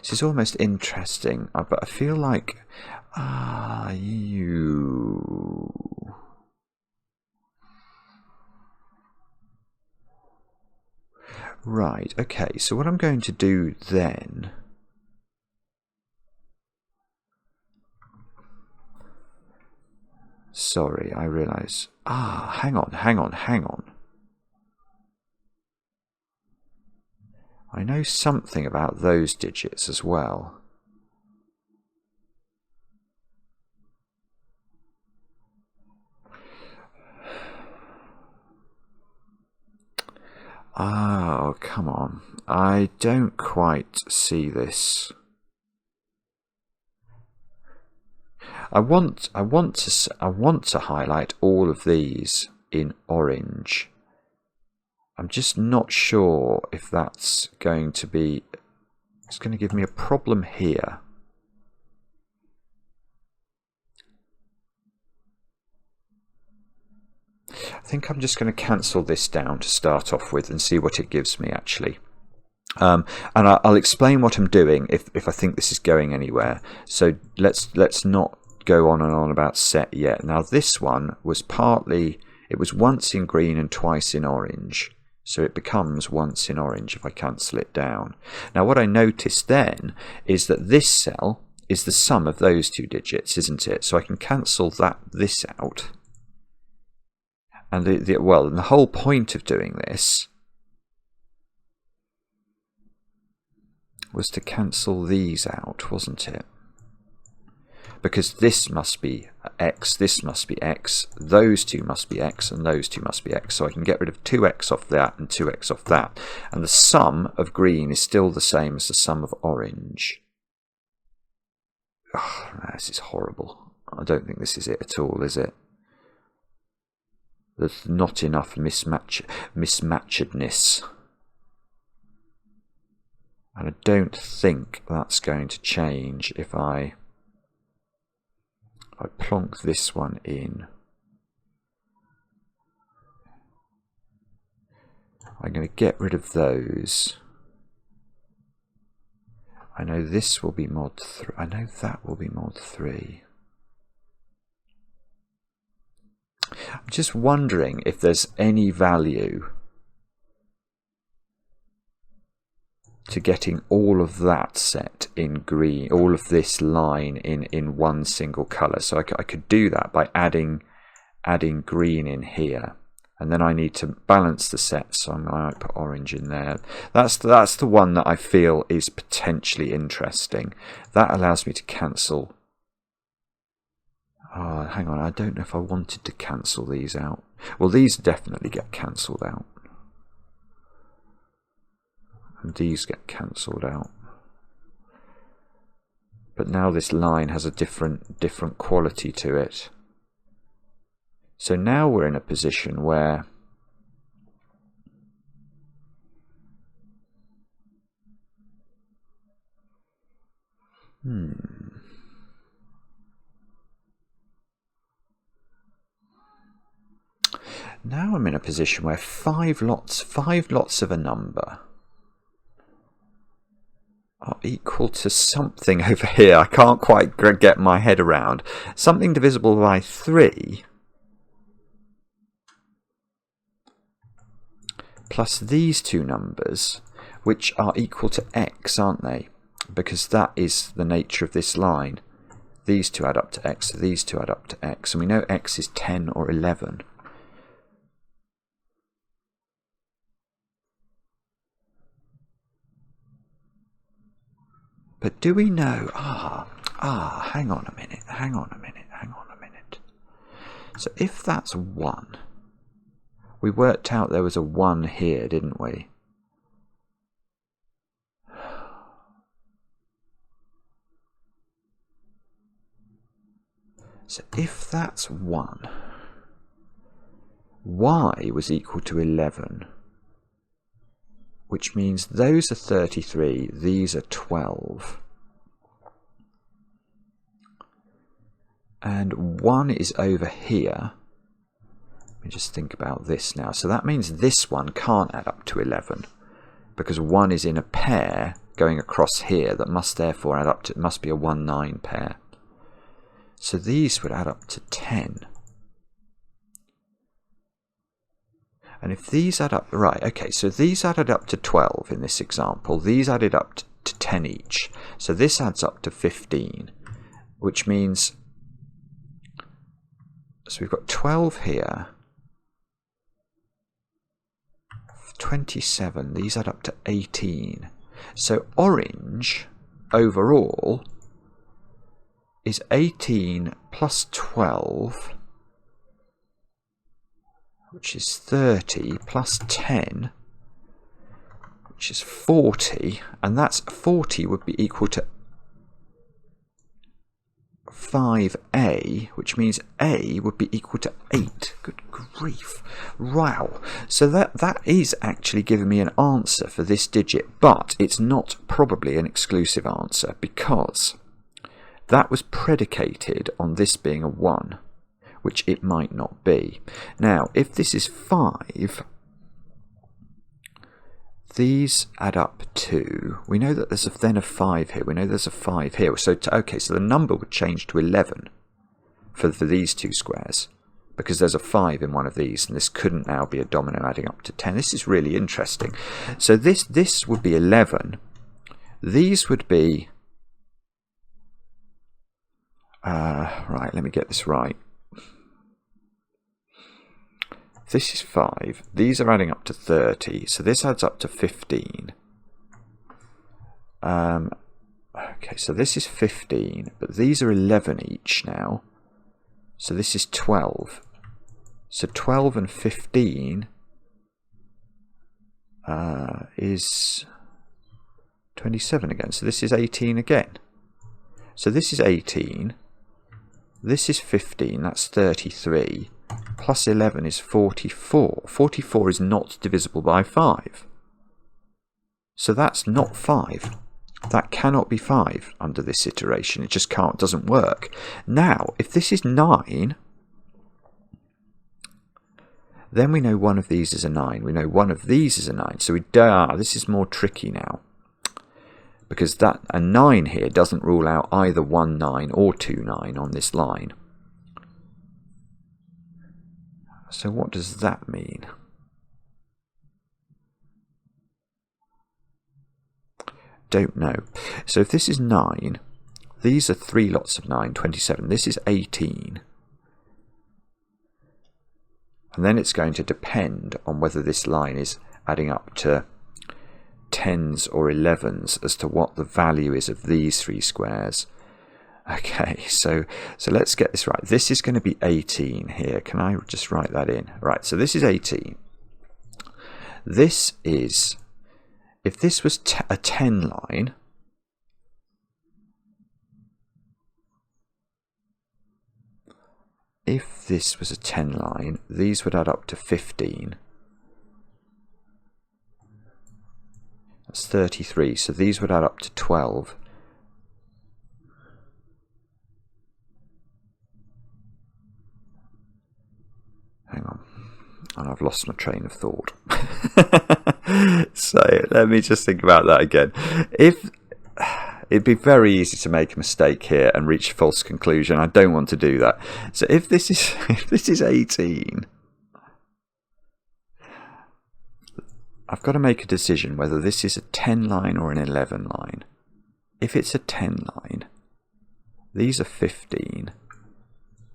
This is almost interesting, but I feel like... Right, okay, so what I'm going to do then... Sorry, I realise... hang on. I know something about those digits as well. Oh, come on. I don't quite see this. I want to highlight all of these in orange. I'm just not sure if that's going to be... It's going to give me a problem here. I think I'm just going to cancel this down to start off with and see what it gives me actually. And I'll explain what I'm doing if I think this is going anywhere. So let's not go on and on about set yet. Now this one was partly... It was once in green and twice in orange. So it becomes once in orange if I cancel it down. Now what I noticed then is that this cell is the sum of those two digits, isn't it? So I can cancel this out. And the whole point of doing this was to cancel these out, wasn't it? Because this must be x, this must be x, those two must be x, and those two must be x. So I can get rid of 2x off that and 2x off that. And the sum of green is still the same as the sum of orange. Oh, this is horrible. I don't think this is it at all, is it? There's not enough mismatchedness. And I don't think that's going to change if I plonk this one in. I'm going to get rid of those. I know this will be mod 3. I know that will be mod 3. I'm just wondering if there's any value to getting all of that set in green, all of this line in one single colour. So I could do that by adding green in here, and then I need to balance the set, so I might put orange in there. That's the one that I feel is potentially interesting. That allows me to cancel. Oh, hang on, I don't know if I wanted to cancel these out. Well, these definitely get cancelled out. And these get cancelled out. But now this line has a different quality to it. So now we're in a position where now I'm in a position where five lots of a number are equal to something over here. I can't quite get my head around. Something divisible by 3 plus these two numbers, which are equal to x, aren't they? Because that is the nature of this line. These two add up to x, these two add up to x, and we know x is 10 or 11. But do we know, hang on a minute. So if that's 1, we worked out there was a 1 here, didn't we? So if that's 1, y was equal to 11. Which means those are 33, these are 12. And 1 is over here. Let me just think about this now. So that means this one can't add up to 11, because 1 is in a pair going across here that must therefore add up to, it must be a 1-9 pair. So these would add up to 10. And if these add up, right, okay, so these added up to 12 in this example. These added up to 10 each. So this adds up to 15, which means, so we've got 12 here, 27, these add up to 18. So orange overall is 18 plus 12, which is 30, plus 10, which is 40, and that's 40 would be equal to 5a, which means a would be equal to 8. Good grief. Wow. So that is actually giving me an answer for this digit, but it's not probably an exclusive answer, because that was predicated on this being a 1. Which it might not be. Now, if this is 5, these add up to, we know that there's then a 5 here, we know there's a 5 here, so okay, so the number would change to 11 for these two squares, because there's a 5 in one of these, and this couldn't now be a domino adding up to 10. This is really interesting. So this would be 11, these would be, right, let me get this right. This is 5, these are adding up to 30, so this adds up to 15. Okay, so this is 15, but these are 11 each now, so this is 12. So 12 and 15 is 27 again, so this is 18 again. So this is 18, this is 15, that's 33. Plus 11 is 44. 44 is not divisible by 5. So that's not 5. That cannot be 5 under this iteration. It just doesn't work. Now, if this is 9, then we know one of these is a 9. We know one of these is a 9. So this is more tricky now. Because a 9 here doesn't rule out either 1 9 or 2 9 on this line. So what does that mean? Don't know. So if this is 9, these are 3 lots of 9, 27. This is 18. And then it's going to depend on whether this line is adding up to 10s or 11s as to what the value is of these 3 squares. Okay, so let's get this right. This is going to be 18 here. Can I just write that in? Right, so this is 18. This is, if this was a 10 line, this was a 10 line, these would add up to 15. That's 33, so these would add up to 12. Hang on, and I've lost my train of thought. So let me just think about that again. It'd be very easy to make a mistake here and reach a false conclusion. I don't want to do that. So if this is 18, I've got to make a decision whether this is a 10 line or an 11 line. If it's a 10 line, these are 15.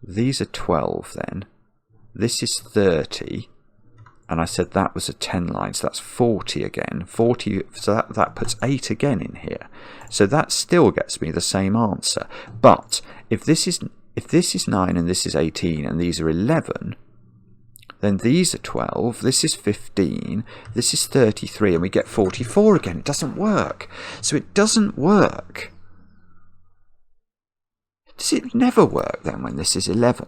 These are 12 then. This is 30. And I said that was a 10 line, so that's 40 again. 40, so that puts 8 again in here. So that still gets me the same answer. But if this is 9 and this is 18 and these are 11, then these are 12, this is 15, this is 33, and we get 44 again. It doesn't work. So it doesn't work. Does it never work then when this is 11?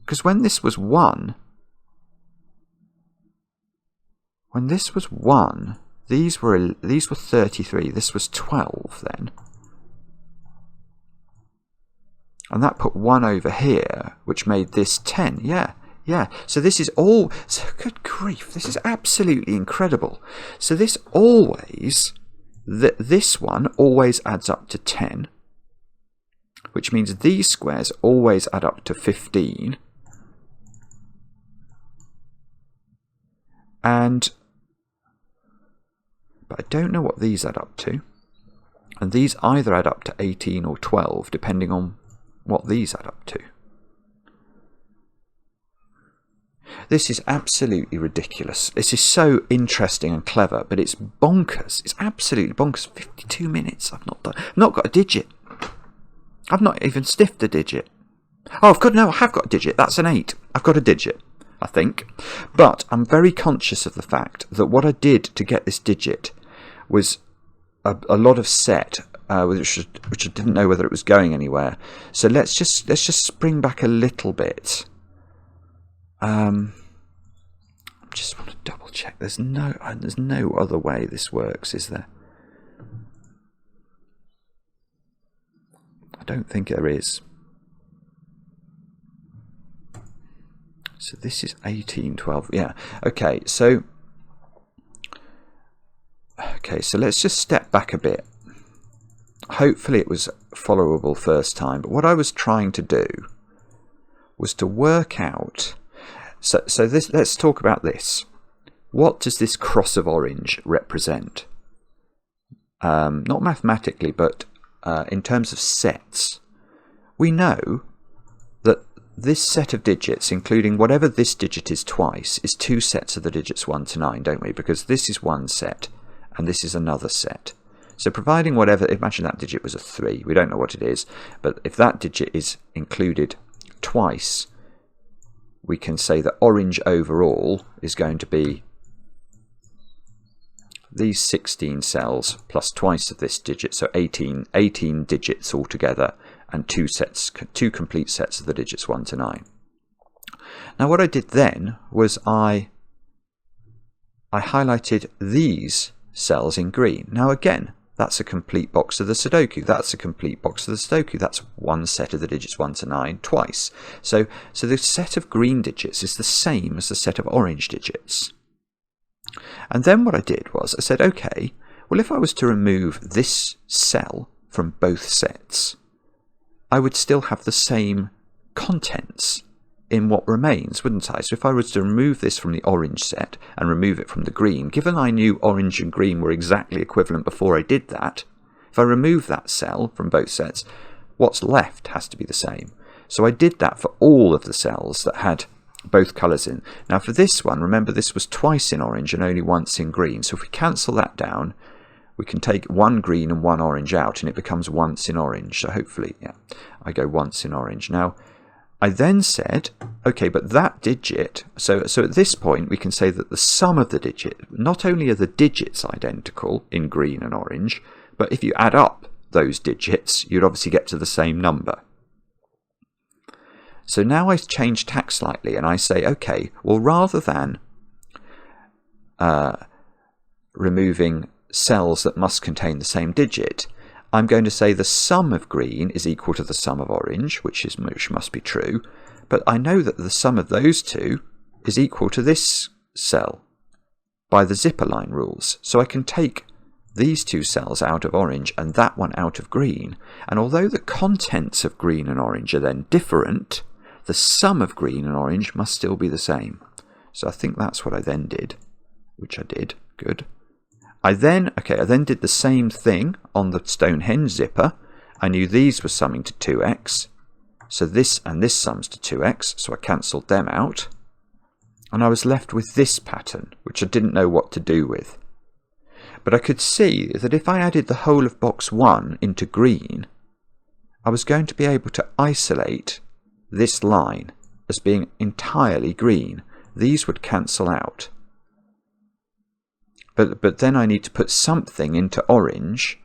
Because when this was 1, these were 33, this was 12 then. And that put 1 over here, which made this 10. Yeah. So this is all... So good grief, this is absolutely incredible. So this always... This one always adds up to 10, which means these squares always add up to 15. But I don't know what these add up to. And these either add up to 18 or 12, depending on what these add up to. This is absolutely ridiculous. This is so interesting and clever, but it's bonkers. It's absolutely bonkers. 52 minutes. I've not got a digit. I've not even sniffed a digit. Oh, I have got a digit. That's an 8. I've got a digit, I think. But I'm very conscious of the fact that what I did to get this digit was a lot of set, which I didn't know whether it was going anywhere. So let's just spring back a little bit. I just want to double check. There's no other way this works, is there? I don't think there is. So this is 18, 12. Yeah. Okay. So let's just step back a bit. Hopefully it was followable first time. But what I was trying to do was to work out. So this. Let's talk about this. What does this cross of orange represent? Not mathematically, but in terms of sets. We know that this set of digits, including whatever this digit is twice, is 2 sets of the digits 1 to 9, don't we? Because this is one set, and this is another set. So providing whatever, imagine that digit was a 3. We don't know what it is, but if that digit is included twice, we can say that orange overall is going to be these 16 cells plus twice of this digit, so 18 digits altogether, and 2 complete sets of the digits 1 to 9. Now what I did then was I highlighted these cells in green. Now again, that's a complete box of the Sudoku. That's a complete box of the Sudoku. That's one set of the digits 1 to 9 twice. So the set of green digits is the same as the set of orange digits. And then what I did was I said, okay, well if I was to remove this cell from both sets, I would still have the same contents in what remains, wouldn't I? So if I was to remove this from the orange set and remove it from the green, given I knew orange and green were exactly equivalent before I did that, if I remove that cell from both sets, what's left has to be the same. So I did that for all of the cells that had both colours in. Now for this one, remember this was twice in orange and only once in green. So if we cancel that down, we can take one green and one orange out and it becomes once in orange. So hopefully, yeah, I go once in orange. Now, I then said, okay, but that digit, so at this point we can say that the sum of the digit, not only are the digits identical in green and orange, but if you add up those digits, you'd obviously get to the same number. So now I change tack slightly and I say, okay, well, rather than removing cells that must contain the same digit, I'm going to say the sum of green is equal to the sum of orange, which must be true, but I know that the sum of those two is equal to this cell by the zipper line rules. So I can take these two cells out of orange and that one out of green, and although the contents of green and orange are then different, the sum of green and orange must still be the same. So I think that's what I then did, which I did. Good. I then did the same thing on the Stonehenge zipper. I knew these were summing to 2x, so this and this sums to 2x, so I cancelled them out, and I was left with this pattern, which I didn't know what to do with. But I could see that if I added the whole of box 1 into green, I was going to be able to isolate this line as being entirely green. These would cancel out. But then I need to put something into orange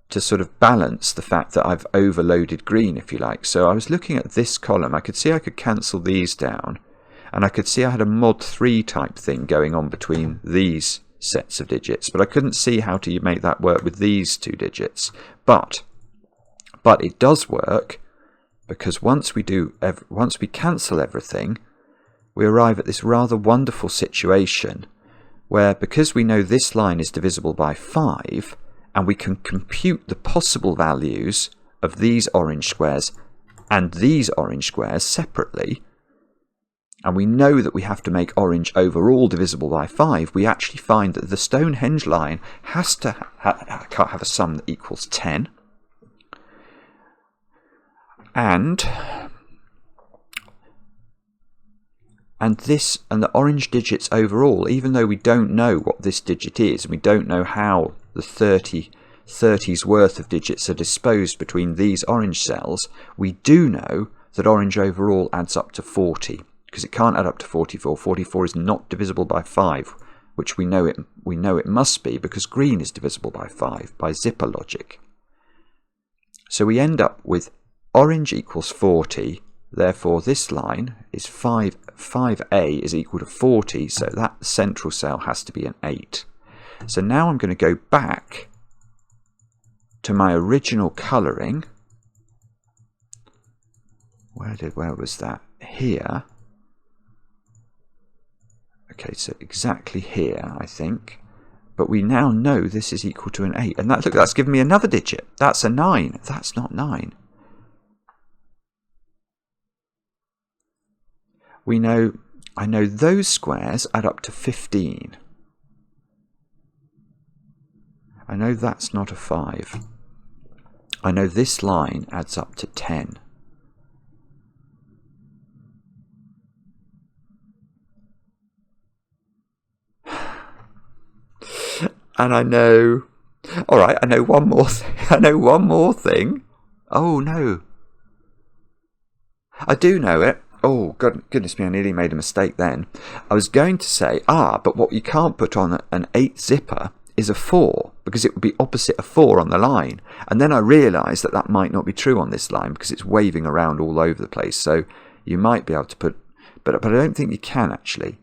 to sort of balance the fact that I've overloaded green, if you like. So I was looking at this column. I could see I could cancel these down, and I could see I had a mod 3 type thing going on between these sets of digits, but I couldn't see how to make that work with these two digits. But it does work, because once we cancel everything, we arrive at this rather wonderful situation where, because we know this line is divisible by 5, and we can compute the possible values of these orange squares and these orange squares separately, and we know that we have to make orange overall divisible by 5, we actually find that the Stonehenge line has to can't have a sum that equals 10. And the orange digits overall, even though we don't know what this digit is, and we don't know how the 30's worth of digits are disposed between these orange cells, we do know that orange overall adds up to 40, because it can't add up to 44. 44 is not divisible by 5, which we know it must be, because green is divisible by 5 by zipper logic. So we end up with orange equals 40. Therefore, this line is 5a is equal to 40, so that central cell has to be an 8. So now I'm going to go back to my original colouring. Where was that? Here. Okay, so exactly here, I think. But we now know this is equal to an 8. And look, that's given me another digit. That's a 9. That's not 9. I know those squares add up to 15. I know that's not a 5. I know this line adds up to 10. And I know, all right, I know one more thing. I know one more thing. Oh no. I do know it. Oh, goodness me, I nearly made a mistake then. I was going to say, but what you can't put on an 8 zipper is a 4, because it would be opposite a 4 on the line. And then I realised that that might not be true on this line, because it's waving around all over the place. So you might be able to put, but I don't think you can actually.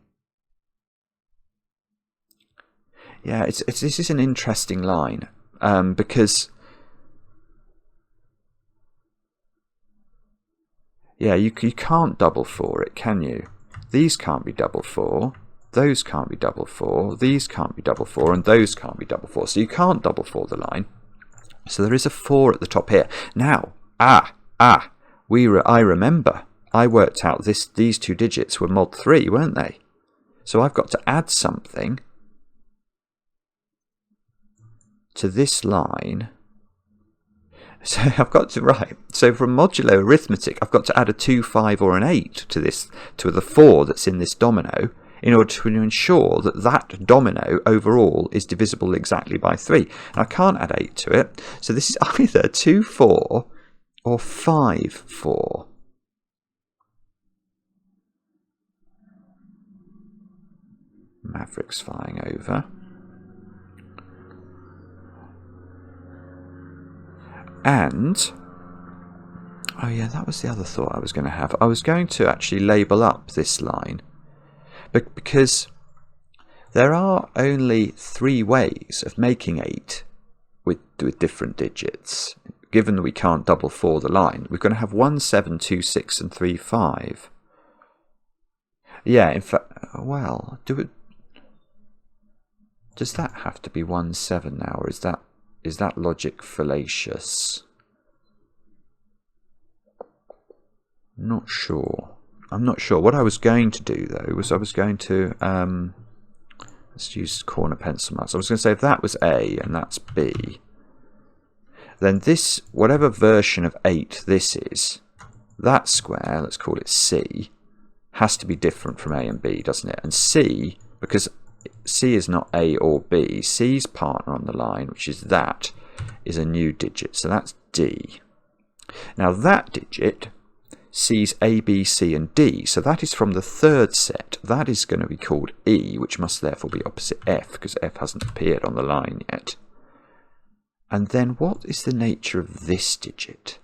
Yeah, this is an interesting line, because... Yeah, you can't double 4 it, can you? These can't be double 4, those can't be double 4, these can't be double 4, and those can't be double 4. So you can't double 4 the line. So there is a 4 at the top here. Now, I remember. I worked out these two digits were mod 3, weren't they? So I've got to add something to this line. So I've got to write. So from modulo arithmetic, I've got to add a 2, 5, or an 8 to the 4 that's in this domino, in order to ensure that that domino overall is divisible exactly by 3. And I can't add 8 to it. So this is either 2, 4 or 5, 4. Maverick's flying over. And Oh yeah, that was the other thought I was going to have. I was going to actually label up this line, but because there are only 3 ways of making 8 with different digits. Given that we can't double 4 the line, we're going to have 1, 7, 2, 6 and 3, 5. Yeah, in fact, well, does that have to be 1, 7 now, or is that logic fallacious? Not sure. I'm not sure. What I was going to do though was I was going to let's use corner pencil marks. I was going to say if that was A and that's B, then this, whatever version of 8 this is, that square, let's call it C, has to be different from A and B, doesn't it? And C, because C is not A or B, C's partner on the line, which is that, is a new digit, so that's D. Now that digit sees A, B, C and D, so that is from the 3rd set. That is going to be called E, which must therefore be opposite F, because F hasn't appeared on the line yet. And then what is the nature of this digit?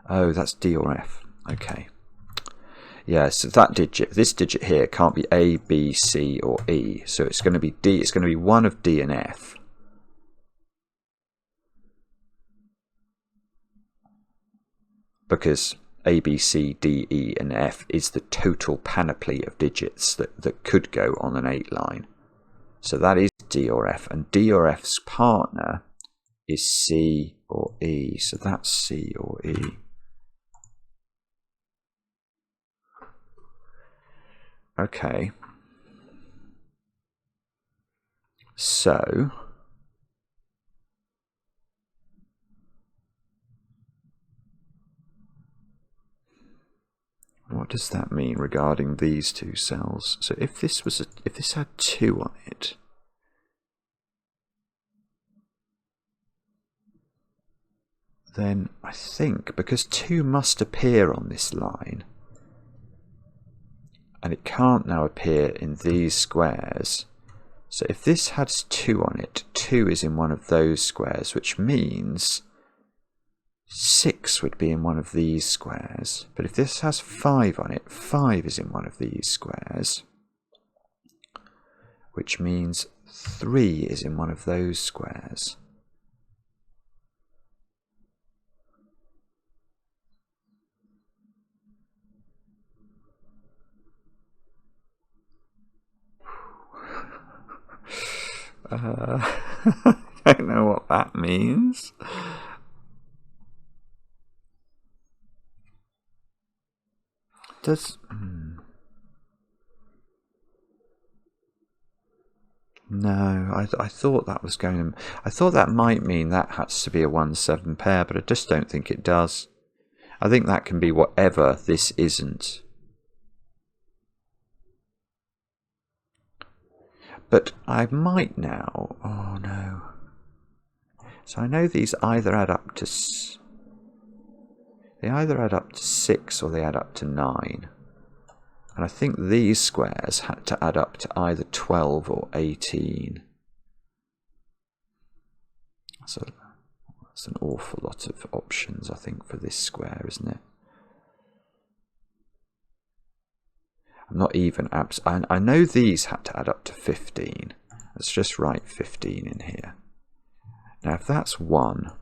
Oh, that's D or F. Okay. Yeah, so that digit, this digit here can't be A, B, C or E, so it's going to be D. It's going to be one of D and F. Because A, B, C, D, E and F is the total panoply of digits that could go on an 8 line. So that is D or F, and D or F's partner is C or E, so that's C or E. Okay. So what does that mean regarding these 2 cells? So if this was if this had 2 on it, then I think because 2 must appear on this line, and it can't now appear in these squares. So if this has 2 on it, 2 is in one of those squares, which means 6 would be in one of these squares. But if this has 5 on it, 5 is in one of these squares, which means 3 is in one of those squares. I don't know what that means. Does no, I thought that was going to, I thought that might mean that has to be a 1-7 pair, but I just don't think it does. I think that can be whatever this isn't. But I might now, oh no. So I know these either add up to, they either add up to 6 or they add up to 9. And I think these squares had to add up to either 12 or 18. So that's an awful lot of options, I think, for this square, isn't it? I'm not even I know these had to add up to 15. Let's just write 15 in here. Now if that's 1,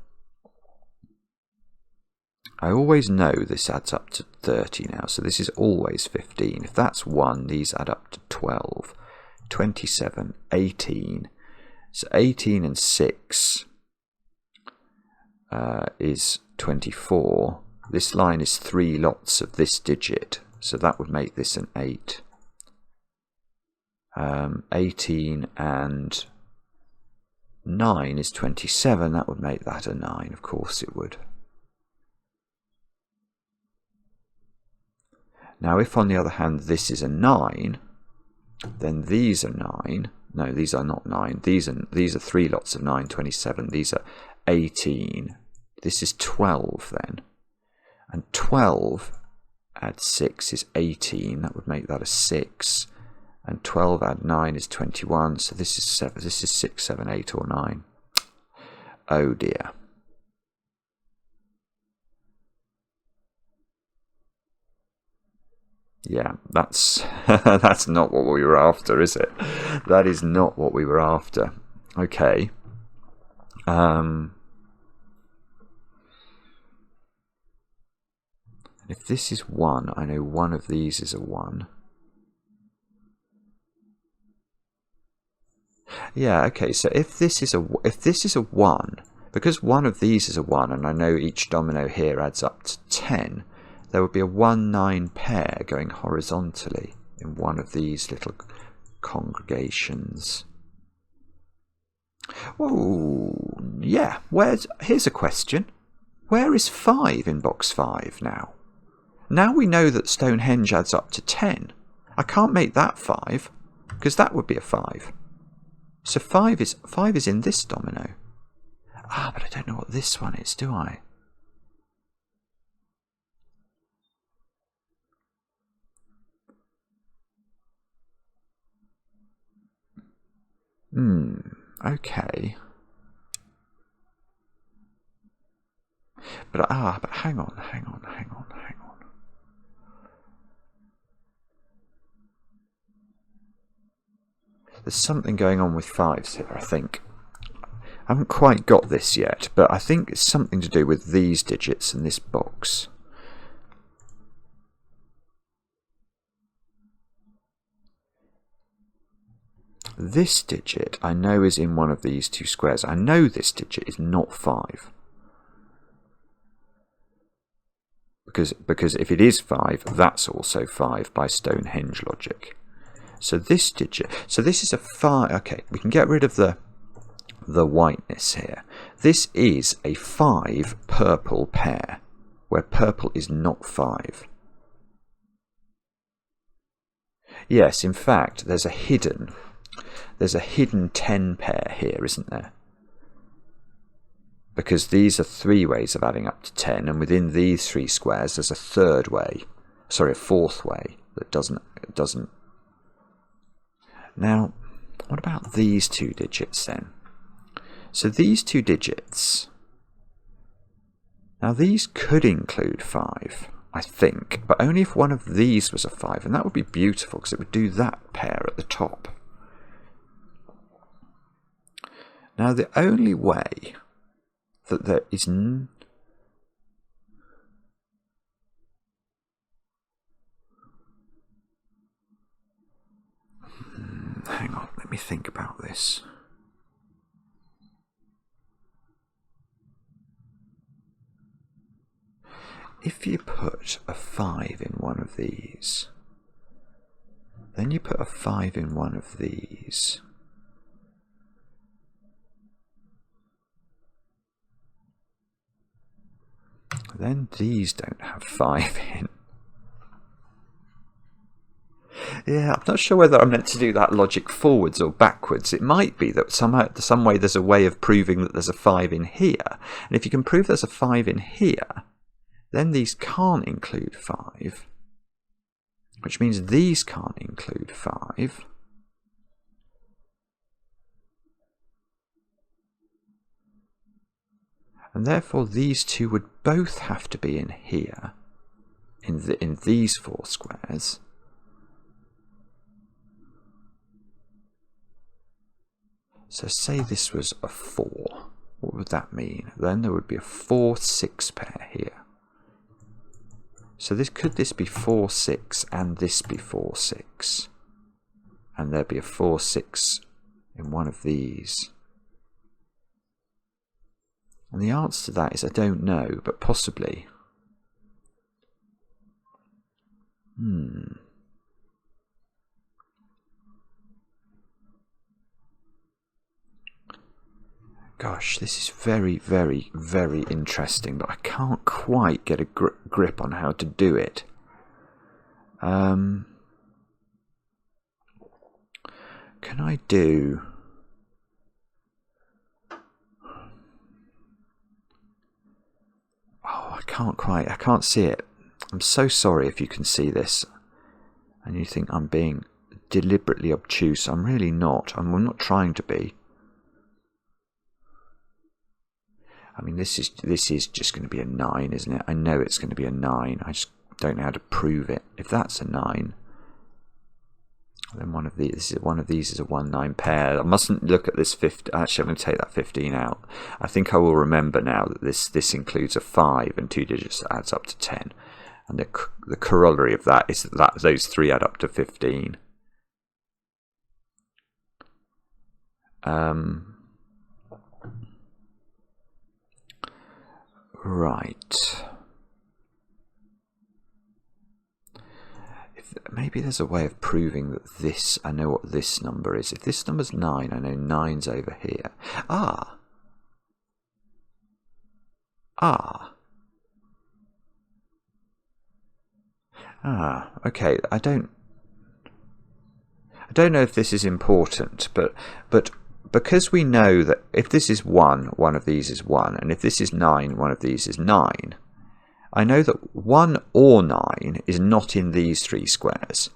I always know this adds up to 30 now, so this is always 15. If that's 1, these add up to 12, 27, 18. So 18 and 6 is 24. This line is 3 lots of this digit, so that would make this an 8. 18 and 9 is 27. That would make that a 9. Of course it would. Now if on the other hand this is a 9, then these are 9. No, these are not 9. These are 3 lots of 9, 27. These are 18. This is 12 then. And 12 add 6 is 18. That would make that a 6. And 12 add 9 is 21. So this is 7. This is 6, 7, 8 or 9. Oh dear. Yeah, that's that's not what we were after, is it? That is not what we were after. Okay. If this is 1, I know one of these is a 1. Yeah, okay, so if this is a 1, because one of these is a 1, and I know each domino here adds up to 10, there would be a 1-9 pair going horizontally in one of these little congregations. Oh, yeah, here's a question. Where is 5 in box 5 now? Now we know that Stonehenge adds up to 10. I can't make that 5, because that would be a 5. So 5 is in this domino. Ah, but I don't know what this one is, do I? Okay. But hang on. There's something going on with 5s here, I think. I haven't quite got this yet, but I think it's something to do with these digits in this box. This digit I know is in one of these two squares. I know this digit is not 5. Because if it is 5, that's also 5 by Stonehenge logic. So this digit, so this is a 5. Okay, we can get rid of the whiteness here. This is a 5 purple pair, where purple is not 5. Yes, in fact, there's a hidden 10 pair here, isn't there? Because these are 3 ways of adding up to 10, and within these 3 squares there's a fourth way that doesn't. Now, what about these 2 digits then? So these 2 digits, now these could include 5, I think, but only if one of these was a 5, and that would be beautiful because it would do that pair at the top. Now the only way that there is hang on, let me think about this. If you put a 5 in one of these, then you put a 5 in one of these, then these don't have 5 in. Yeah, I'm not sure whether I'm meant to do that logic forwards or backwards. It might be that some way there's a way of proving that there's a 5 in here. And if you can prove there's a 5 in here, then these can't include 5. Which means these can't include 5. And therefore these 2 would both have to be in here, in these 4 squares. So say this was a 4. What would that mean? Then there would be a 4-6 pair here. So could this be 4-6 and this be 4-6? And there'd be a 4-6 in one of these. And the answer to that is I don't know, but possibly. Gosh, this is very, very, very interesting, but I can't quite get a grip on how to do it. Can I do... Oh, I can't see it. I'm so sorry if you can see this and you think I'm being deliberately obtuse. I'm really not. I'm not trying to be. I mean, this is just going to be a 9, isn't it? I know it's going to be a 9. don't know how to prove it. If that's a 9, then one of these is a 1-9 pair. I mustn't look at this 50. Actually, I'm going to take that 15 out. I think I will remember now that this includes a 5 and 2 digits that adds up to 10. And the corollary of that is that those 3 add up to 15. Right. Maybe there's a way of proving that this, I know what this number is. If this number's 9, I know 9's over here. Okay, I don't know if this is important, but because we know that if this is 1, one of these is 1, and if this is 9, one of these is 9, I know that 1 or 9 is not in these 3 squares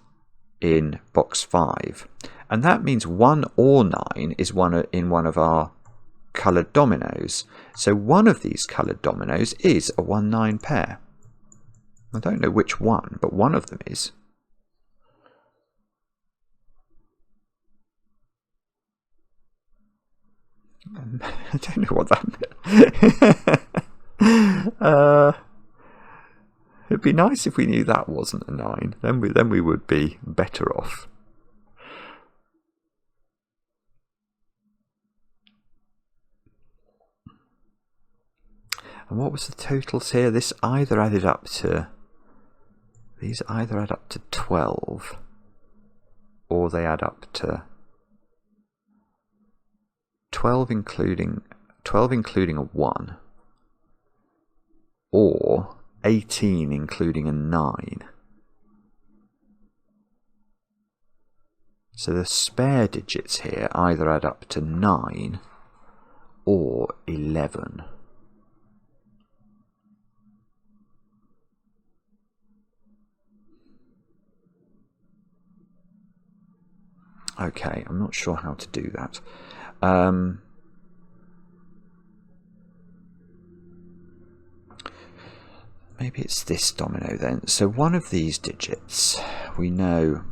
in box 5. And that means 1 or 9 is in one of our coloured dominoes. So one of these coloured dominoes is a 1-9 pair. I don't know which one, but one of them is. I don't know what that meant. It'd be nice if we knew that wasn't a 9. Then we would be better off. And what was the totals here? These either add up to 12, or they add up to 12 including a 1, or 18 including a 9. So the spare digits here either add up to 9 or 11. Okay, I'm not sure how to do that. Maybe it's this domino then. So one of these digits, we know.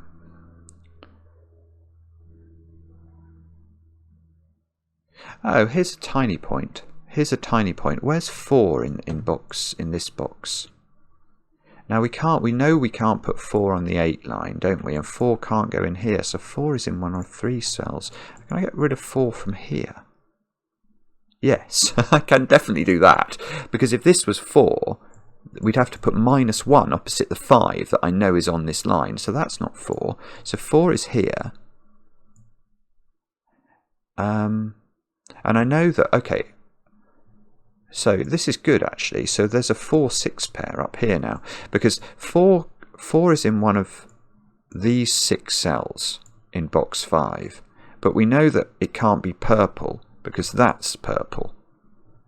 Oh, here's a tiny point. Here's a tiny point. Where's 4 in this box? Now we know we can't put 4 on the 8 line, don't we? And 4 can't go in here, so 4 is in one of 3 cells. Can I get rid of 4 from here? Yes, I can definitely do that. Because if this was 4, we'd have to put -1 opposite the 5 that I know is on this line. So that's not 4. So 4 is here. And I know that, okay, so this is good actually. So there's a 4-6 pair up here now, because 4 is in one of these 6 cells in box 5, but we know that it can't be purple because that's purple,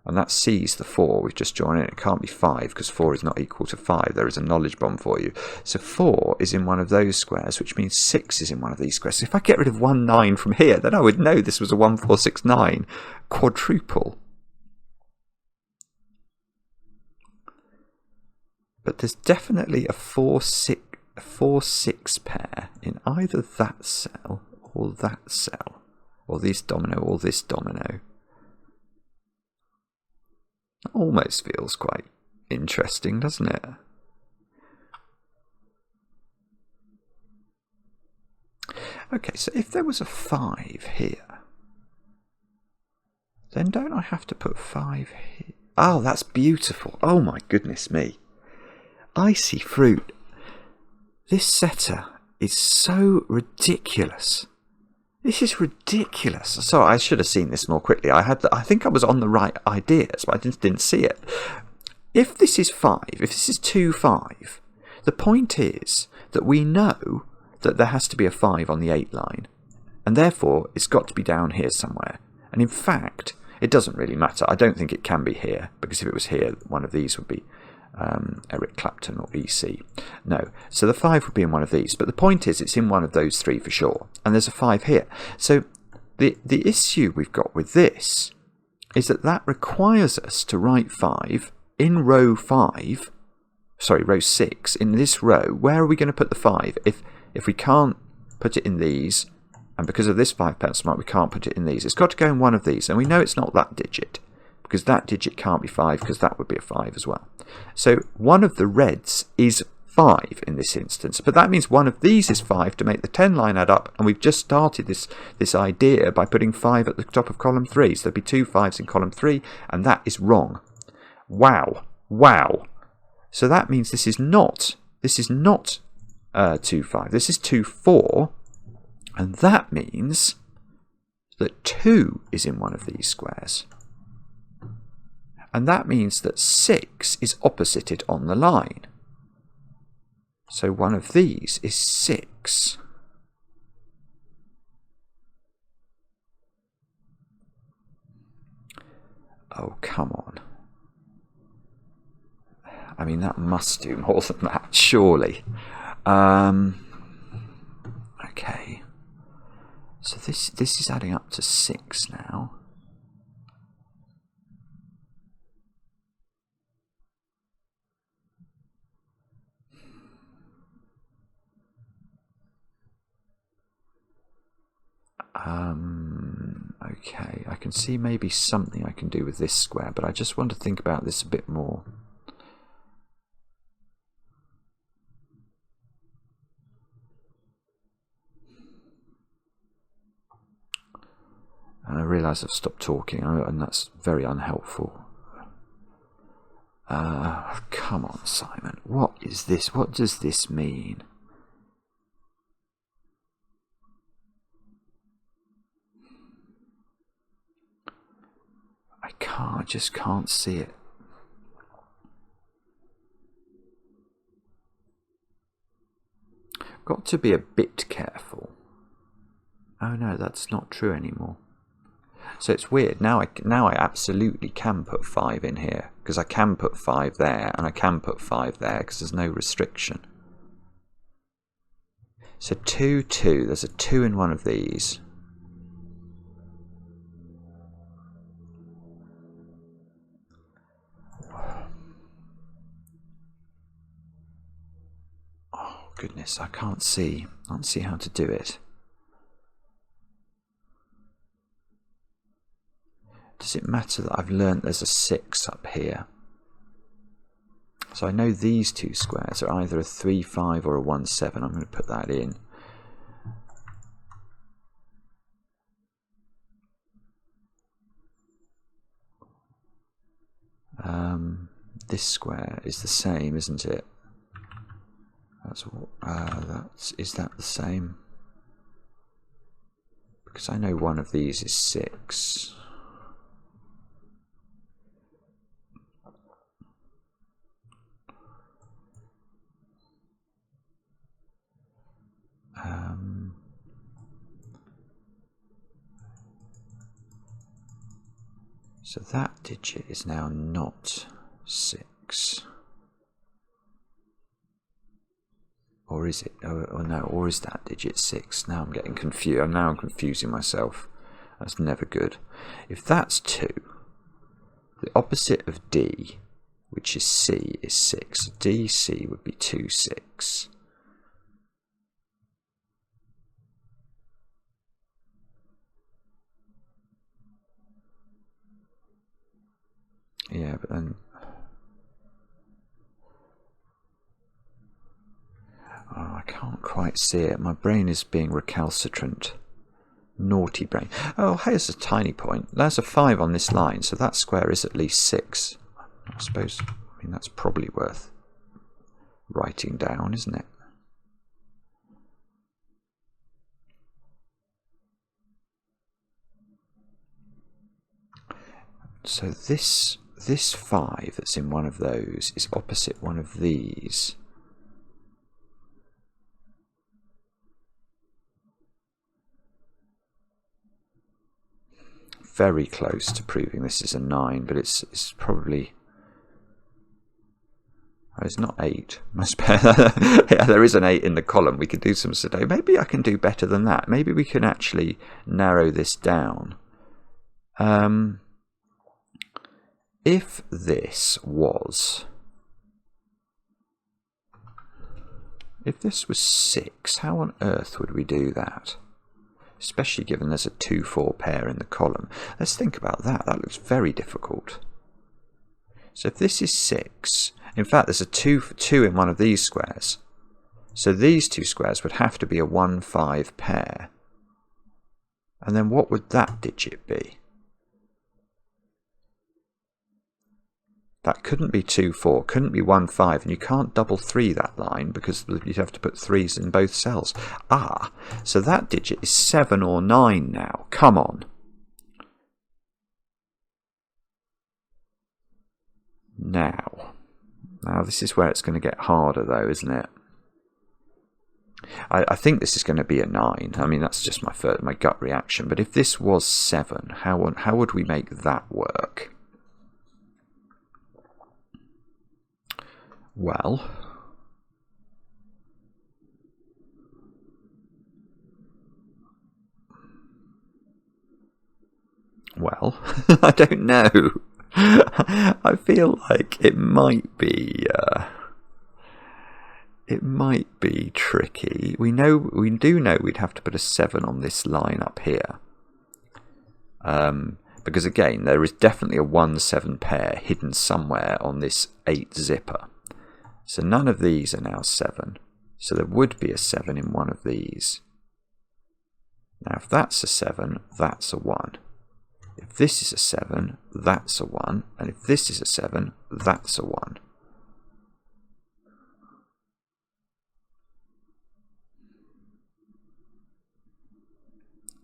and that C's the 4 we've just drawn in. It can't be 5 because 4 is not equal to 5. There is a knowledge bomb for you. So 4 is in one of those squares, which means 6 is in one of these squares. So if I get rid of 1, 9 from here, then I would know this was a 1, 4, 6, 9 quadruple. But there's definitely a 4-6 pair in either that cell or that cell, or this domino or this domino. That almost feels quite interesting, doesn't it? Okay, so if there was a 5 here, then don't I have to put 5 here? Oh, that's beautiful. Oh my goodness me. IcyFruit. This setter is so ridiculous. This is ridiculous. So I should have seen this more quickly. I think I was on the right ideas, but I just didn't see it. If this is 5, if this is 2, 5, the point is that we know that there has to be a 5 on the 8 line, and therefore it's got to be down here somewhere. And in fact, it doesn't really matter. I don't think it can be here, because if it was here, one of these would be Eric Clapton or EC. No, so the 5 would be in one of these, but the point is it's in one of those 3 for sure, and there's a 5 here. So the issue we've got with this is that requires us to write 5 in row 5 sorry, row 6, in this row, where are we going to put the 5? If we can't put it in these, and because of this 5 pencil mark we can't put it in these, it's got to go in one of these, and we know it's not that digit, because that digit can't be 5, because that would be a 5 as well. So one of the reds is 5 in this instance, but that means one of these is 5 to make the 10 line add up, and we've just started this idea by putting 5 at the top of column 3, so there'll be 2 5s in column 3, and that is wrong. Wow. So that means this is not 2 5, this is 2 4, and that means that 2 is in one of these squares. And that means that 6 is opposited on the line. So one of these is 6. Oh, come on. I mean, that must do more than that, surely. Okay. So this is adding up to 6 now. Okay, I can see maybe something I can do with this square, but I just want to think about this a bit more. And I realise I've stopped talking, and that's very unhelpful. Come on, Simon. What is this? What does this mean? I just can't see it. Got to be a bit careful. Oh no, that's not true anymore. So it's weird. Now I absolutely can put 5 in here, because I can put 5 there, and I can put 5 there, because there's no restriction. So 2, 2. There's a 2 in one of these. Oh goodness, I can't see how to do it. Does it matter that I've learnt there's a 6 up here? So I know these two squares are either a 3, 5 or a 1, 7. I'm going to put that in. This square is the same, isn't it? Is that the same? Because I know one of these is 6. So that digit is now not 6. Or is it? Oh no, or is that digit 6? Now I'm getting confused. Now I'm confusing myself. That's never good. If that's 2, the opposite of D, which is C, is 6. DC would be 2, 6. Yeah, but then... Oh, I can't quite see it. My brain is being recalcitrant. Naughty brain. Oh, here's a tiny point. There's a 5 on this line, so that square is at least 6. I suppose, I mean, that's probably worth writing down, isn't it? So this 5 that's in one of those is opposite one of these. Very close to proving this is a 9, but it's probably... Oh, it's not 8. Yeah, there is an 8 in the column. We could do some Sudoku. Maybe I can do better than that. Maybe we can actually narrow this down. If this was If this was 6, how on earth would we do that? Especially given there's a 2-4 pair in the column. Let's think about that. That looks very difficult. So if this is 6, in fact there's a 2 for 2 in one of these squares. So these two squares would have to be a 1-5 pair. And then what would that digit be? That couldn't be 2-4, couldn't be 1-5, and you can't double 3 that line because you'd have to put 3s in both cells. Ah, so that digit is 7 or 9 now. Come on. Now this is where it's going to get harder though, isn't it? I think this is going to be a 9. I mean, that's just my gut reaction. But if this was 7, how would we make that work? Well, I don't know. I feel like it might be tricky. We do know we'd have to put a 7 on this line up here. Because again, there is definitely a 1-7 pair hidden somewhere on this 8 zipper. So none of these are now 7. So there would be a 7 in one of these. Now if that's a 7, that's a 1. If this is a 7, that's a 1. And if this is a 7, that's a 1.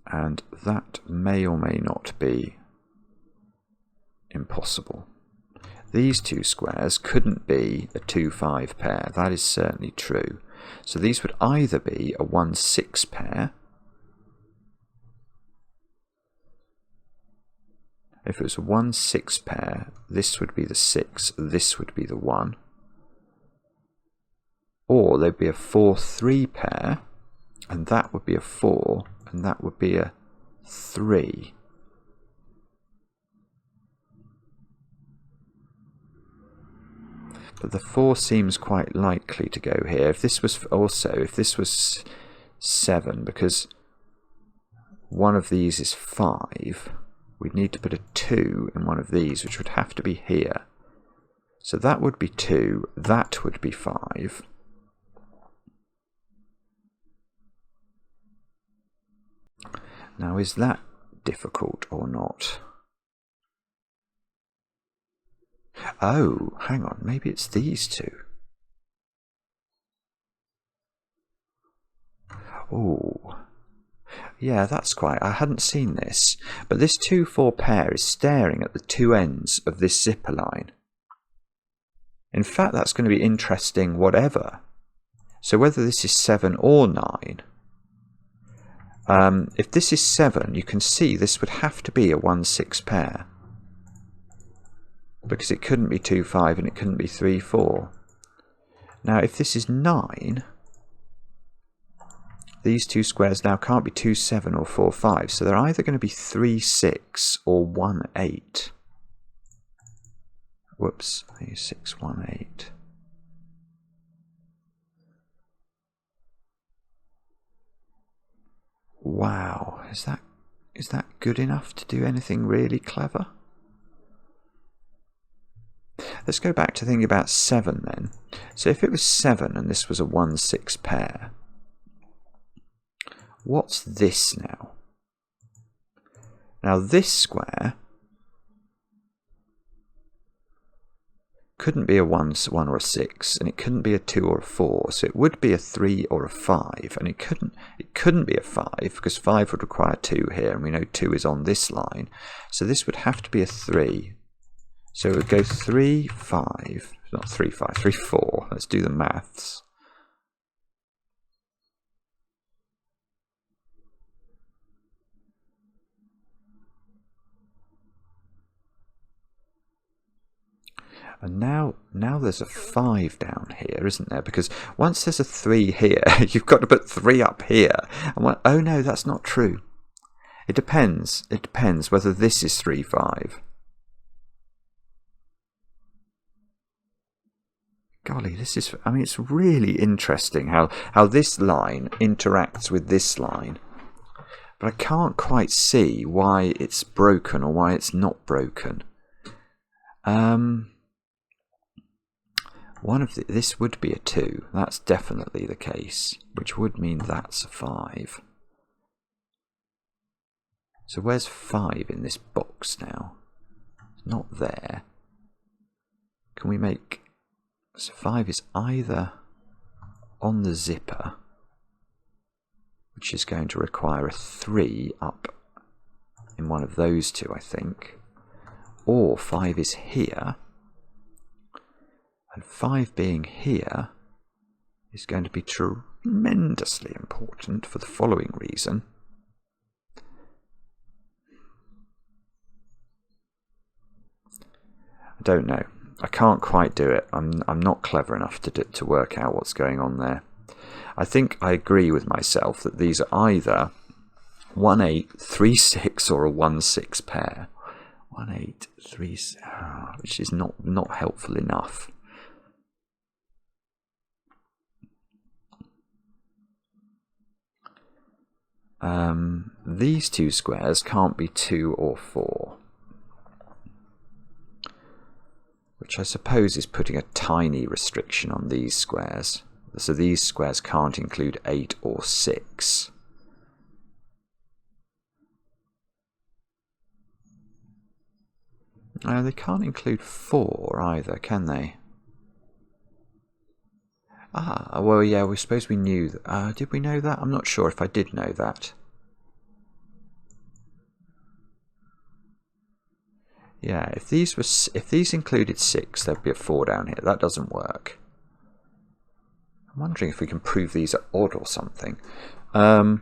And that may or may not be impossible. These two squares couldn't be a 2-5 pair. That is certainly true. So these would either be a 1-6 pair. If it was a 1-6 pair, this would be the 6, this would be the 1. Or there'd be a 4-3 pair, and that would be a 4, and that would be a 3. But the 4 seems quite likely to go here. If this was 7, because one of these is 5, we'd need to put a 2 in one of these, which would have to be here. So that would be 2, that would be 5. Now, is that difficult or not? Oh, hang on, maybe it's these two. Oh, yeah, that's quite... I hadn't seen this. But this 2-4 pair is staring at the two ends of this zipper line. In fact, that's going to be interesting whatever. So whether this is 7 or 9... if this is 7, you can see this would have to be a 1-6 pair. Because it couldn't be 2-5 and it couldn't be 3-4. Now, if this is 9, these two squares now can't be 2-7 or 4-5, so they're either going to be 3-6 or 1-8. Whoops, 3-6, 1-8. Wow, is that good enough to do anything really clever? Let's go back to thinking about 7 then. So if it was 7 and this was a 1-6 pair, what's this now? Now this square couldn't be a 1 or a 6, and it couldn't be a 2 or a 4, so it would be a 3 or a 5, and it couldn't be a 5 because 5 would require 2 here, and we know 2 is on this line, so this would have to be a 3. So it would go 3, 5, not 3, 5, 3, 4. Let's do the maths. And now there's a 5 down here, isn't there? Because once there's a 3 here, you've got to put 3 up here. And oh no, that's not true. It depends. It depends whether this is 3, 5. golly, this is, I mean, it's really interesting how this line interacts with this line. But I can't quite see why it's broken or why it's not broken. This would be a 2. That's definitely the case, which would mean that's a 5. So where's 5 in this box now? It's not there. Can we make... So 5 is either on the zipper, which is going to require a 3 up in one of those two, I think. Or 5 is here. And 5 being here is going to be tremendously important for the following reason. I don't know. I can't quite do it. I'm not clever enough to work out what's going on there. I think I agree with myself that these are either 1 8 3 6 or a 1 6 pair. 1 8 3 which is not helpful enough. These two squares can't be 2 or 4. Which I suppose is putting a tiny restriction on these squares. So these squares can't include 8 or 6. No, they can't include 4 either, can they? Ah, well, yeah, we suppose we knew that. Did we know that? I'm not sure if I did know that. Yeah, if these included 6, there'd be a 4 down here. That doesn't work. I'm wondering if we can prove these are odd or something. How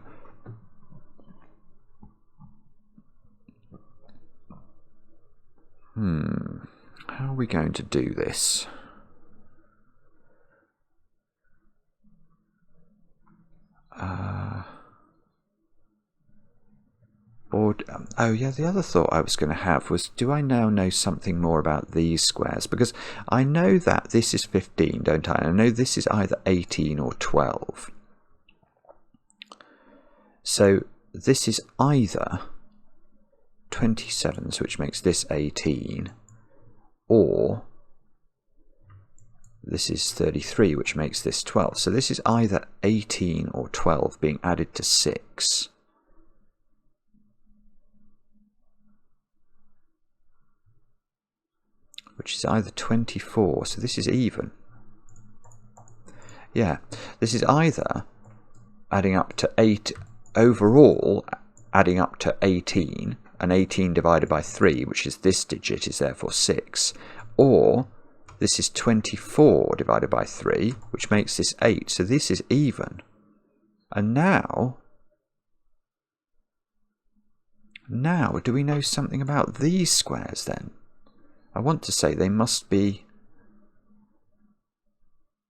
are we going to do this? Oh yeah, the other thought I was going to have was, do I now know something more about these squares? Because I know that this is 15, don't I? I know this is either 18 or 12. So this is either 27, which makes this 18, or this is 33, which makes this 12. So this is either 18 or 12 being added to 6. Which is either 24, so this is even. Yeah, this is either adding up to 8, overall adding up to 18, and 18 divided by 3, which is this digit, is therefore 6, or this is 24 divided by 3, which makes this 8, so this is even. And now, do we know something about these squares then? I want to say they must be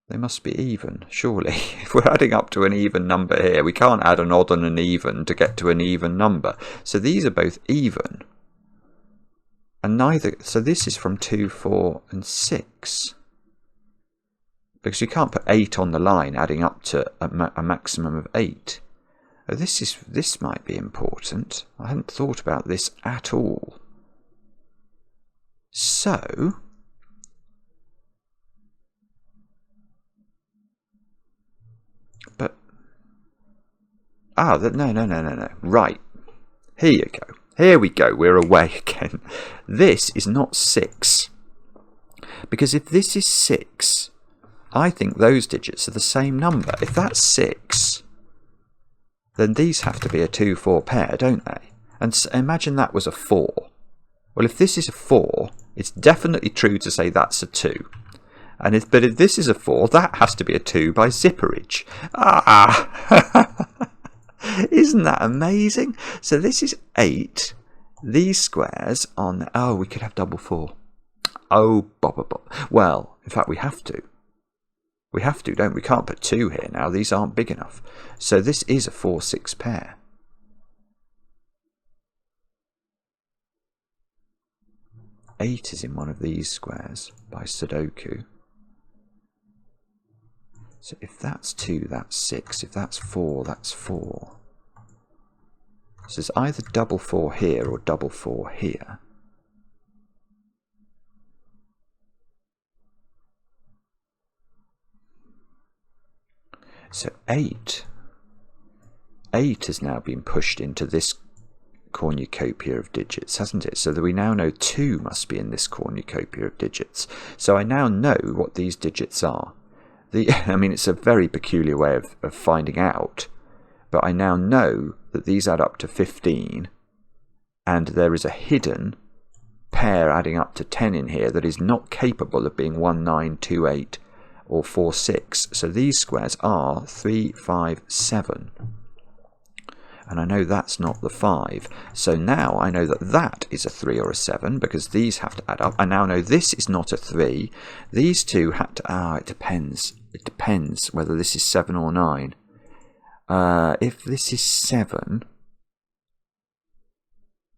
even, surely. If we're adding up to an even number here, we can't add an odd and an even to get to an even number. So these are both even. And neither, so this is from 2, 4 and 6. Because you can't put 8 on the line adding up to a maximum of 8. Oh, this might be important. I hadn't thought about this at all. So, but, no. Right, here you go. Here we go, we're away again. This is not 6. Because if this is 6, I think those digits are the same number. If that's 6, then these have to be a 2, 4 pair, don't they? And imagine that was a 4. Well, if this is a 4, it's definitely true to say that's a 2. But if this is a 4, that has to be a 2 by zipperage. Ah! Isn't that amazing? So this is 8. These squares on... Oh, we could have double 4. Oh, bob. Well, in fact, we have to. We have to, don't we? We can't put 2 here now. These aren't big enough. So this is a 4, 6 pair. Eight is in one of these squares by Sudoku. So if that's 2, that's 6. If that's 4, that's 4. So it's either double 4 here or double 4 here. So 8 has now been pushed into this cornucopia of digits, hasn't it? So that we now know 2 must be in this cornucopia of digits. So I now know what these digits are. I mean, it's a very peculiar way of finding out, but I now know that these add up to 15, and there is a hidden pair adding up to 10 in here that is not capable of being 1, 9, 2, 8, or 4, 6. So these squares are 3, 5, 7. And I know that's not the 5. So now I know that that is a 3 or a 7 because these have to add up. I now know this is not a 3. These two have to... it depends. It depends whether this is 7 or 9. If this is 7,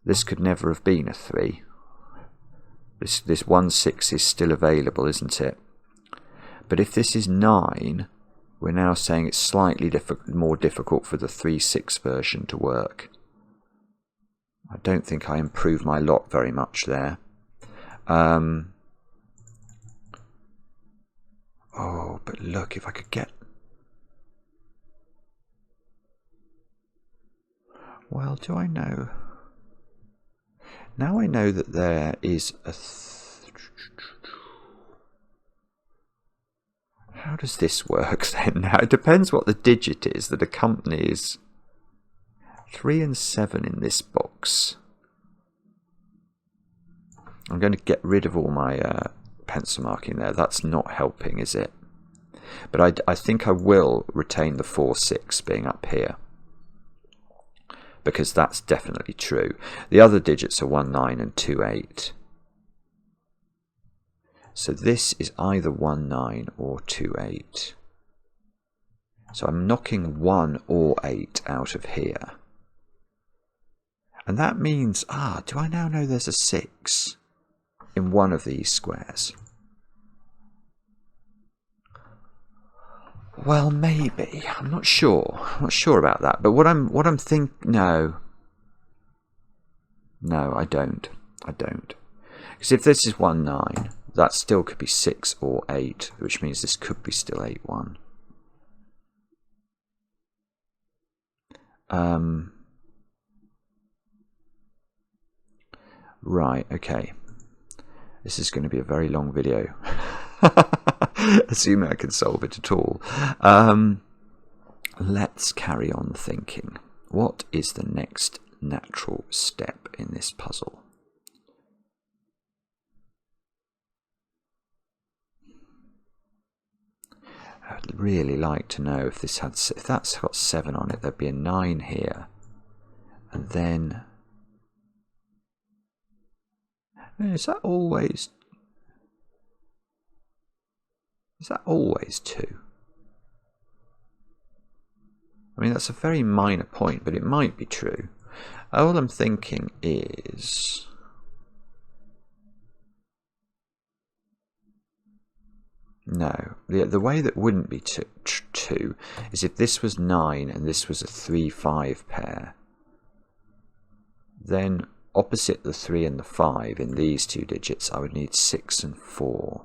this could never have been a 3. This 1, 6 is still available, isn't it? But if this is 9... we're now saying it's slightly more difficult for the 3-6 version to work. I don't think I improved my lot very much there. Oh, but look, if I could get... Well, do I know? Now I know that there is a... How does this work then? Now it depends what the digit is that accompanies 3 and 7 in this box. I'm going to get rid of all my pencil marking there. That's not helping, is it? But I think I will retain the 4, 6 being up here, because that's definitely true. The other digits are 1, 9 and 2, 8. So this is either 1, 9 or 2, 8. So I'm knocking 1 or 8 out of here. And that means, do I now know there's a 6 in one of these squares? Well, maybe. I'm not sure. I'm not sure about that. But what I'm thinking, no, I don't. Because if this is 1, 9. That still could be 6 or 8, which means this could be still 8, 1. Right, okay. This is going to be a very long video. Assuming I can solve it at all. Let's carry on thinking. What is the next natural step in this puzzle? I'd really like to know if this had, if that's got 7 on it, there'd be a 9 here, and then is that always 2? I mean, that's a very minor point, but it might be true. All I'm thinking is, no, the way that wouldn't be 2 is if this was 9 and this was a 3, 5 pair. Then opposite the 3 and the 5 in these two digits, I would need 6 and 4.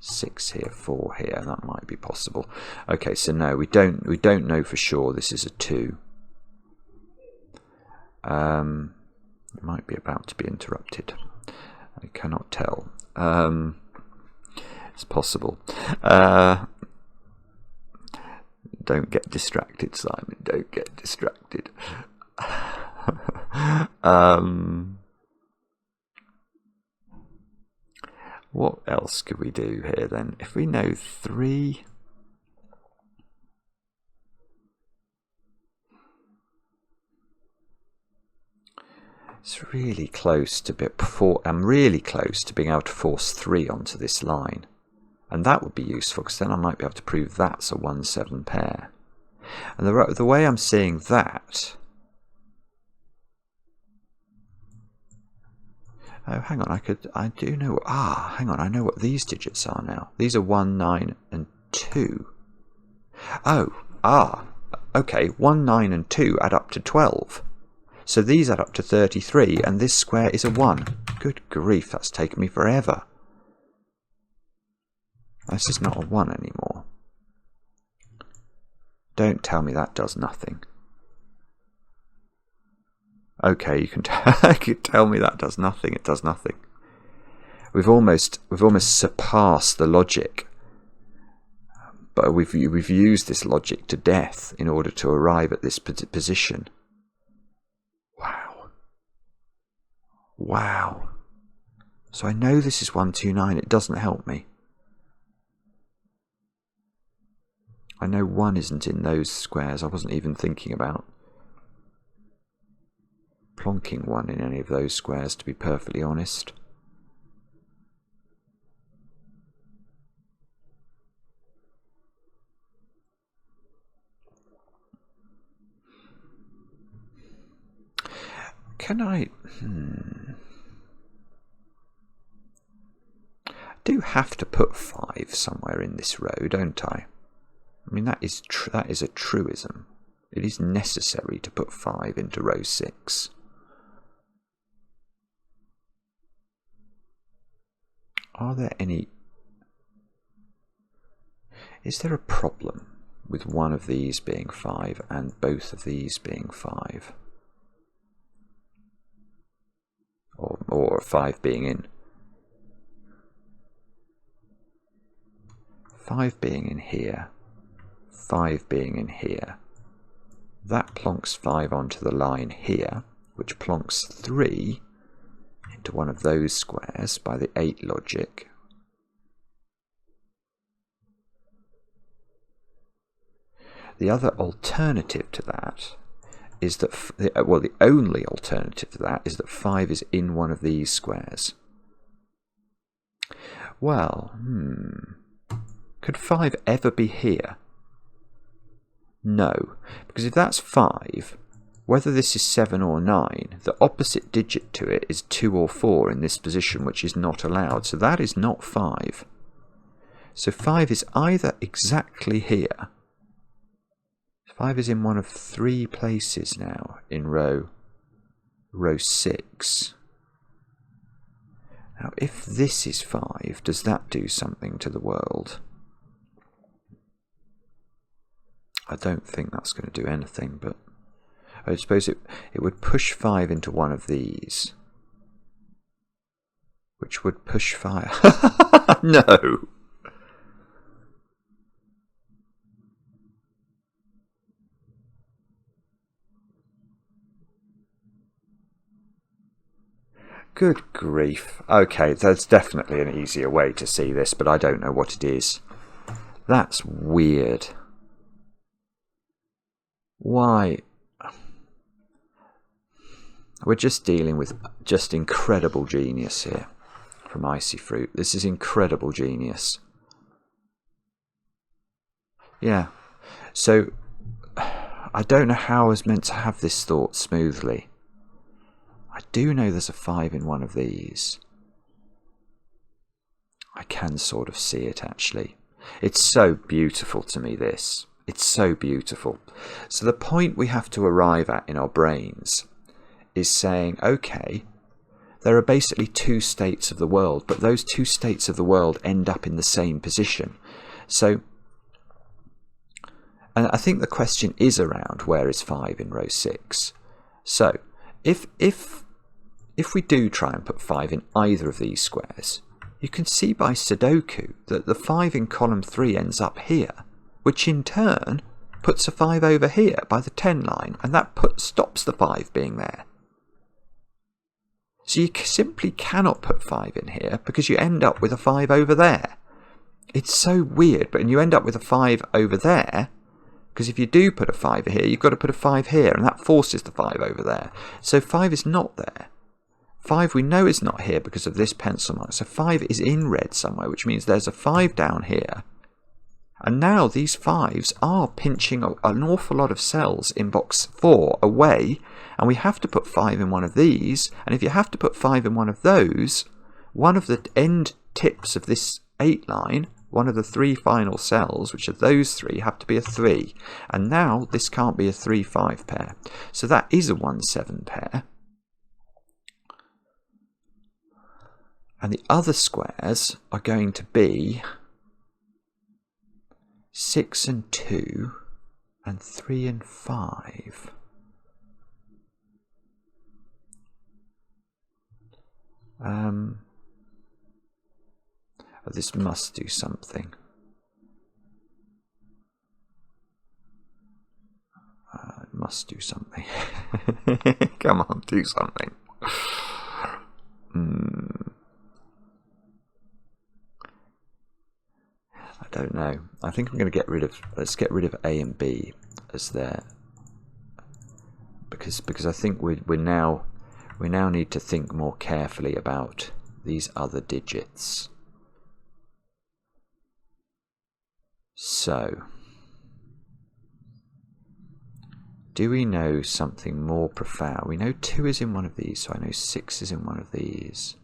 6 here, 4 here. That might be possible. Okay, so no, we don't know for sure this is a 2. It might be about to be interrupted. I cannot tell. It's possible. Don't get distracted, Simon. Don't get distracted. What else could we do here then? If we know 3... It's really close to I'm really close to being able to force 3 onto this line. And that would be useful, because then I might be able to prove that's a 1, 7 pair. And the way I'm seeing that... Oh, hang on, I do know... hang on, I know what these digits are now. These are 1, 9 and 2. Okay, 1, 9 and 2 add up to 12. So these add up to 33, and this square is a 1. Good grief, that's taken me forever. This is not a 1 anymore. Don't tell me that does nothing. Okay, you can tell me that does nothing. It does nothing. We've almost surpassed the logic, but we've used this logic to death in order to arrive at this position. Wow. So I know this is 129. It doesn't help me. I know 1 isn't in those squares. I wasn't even thinking about plonking 1 in any of those squares, to be perfectly honest. Can I... I do have to put 5 somewhere in this row, don't I? I mean, that is a truism. It is necessary to put 5 into row 6. Are there any... Is there a problem with one of these being 5 and both of these being 5? Or 5 being in. 5 being in here. 5 being in here. That plonks 5 onto the line here, which plonks 3 into one of those squares by the 8 logic. The other alternative to that is that, the only alternative to that is that 5 is in one of these squares. Well, could 5 ever be here? No, because if that's 5, whether this is 7 or 9, the opposite digit to it is 2 or 4 in this position, which is not allowed. So that is not 5. So 5 is either exactly here. 5 is in one of 3 places now in row 6. Now, if this is 5, does that do something to the world? I don't think that's going to do anything, but I suppose it would push 5 into one of these, which would push 5. No! Good grief. Okay, there's definitely an easier way to see this, but I don't know what it is. That's weird. Why? We're just dealing with just incredible genius here from IcyFruit. This is incredible genius. Yeah. So, I don't know how I was meant to have this thought smoothly. I do know there's a 5 in one of these. I can sort of see it, actually. It's so beautiful to me, this. It's so beautiful. So the point we have to arrive at in our brains is saying, okay, there are basically 2 states of the world, but those 2 states of the world end up in the same position. So, and I think the question is around where is 5 in row 6. So, if we do try and put 5 in either of these squares, you can see by Sudoku that the 5 in column 3 ends up here, which in turn puts a 5 over here by the 10 line, and that stops the 5 being there. So you simply cannot put 5 in here because you end up with a 5 over there. It's so weird, but you end up with a 5 over there, because if you do put a 5 here, you've got to put a 5 here, and that forces the 5 over there. So 5 is not there. 5 we know is not here because of this pencil mark. So 5 is in red somewhere, which means there's a 5 down here. And now these 5s are pinching an awful lot of cells in box 4 away, and we have to put 5 in one of these, and if you have to put 5 in one of those, one of the end tips of this 8 line One of the 3 final cells, which are those 3, have to be a 3. And now this can't be a 3-5 pair. So that is a 1-7 pair. And the other squares are going to be 6 and 2 and 3 and 5. This must do something. It must do something. Come on, do something. I don't know. I think I'm going to get rid of. Let's get rid of A and B as there, because I think we now need to think more carefully about these other digits. So, do we know something more profound? We know 2 is in one of these, so I know 6 is in one of these.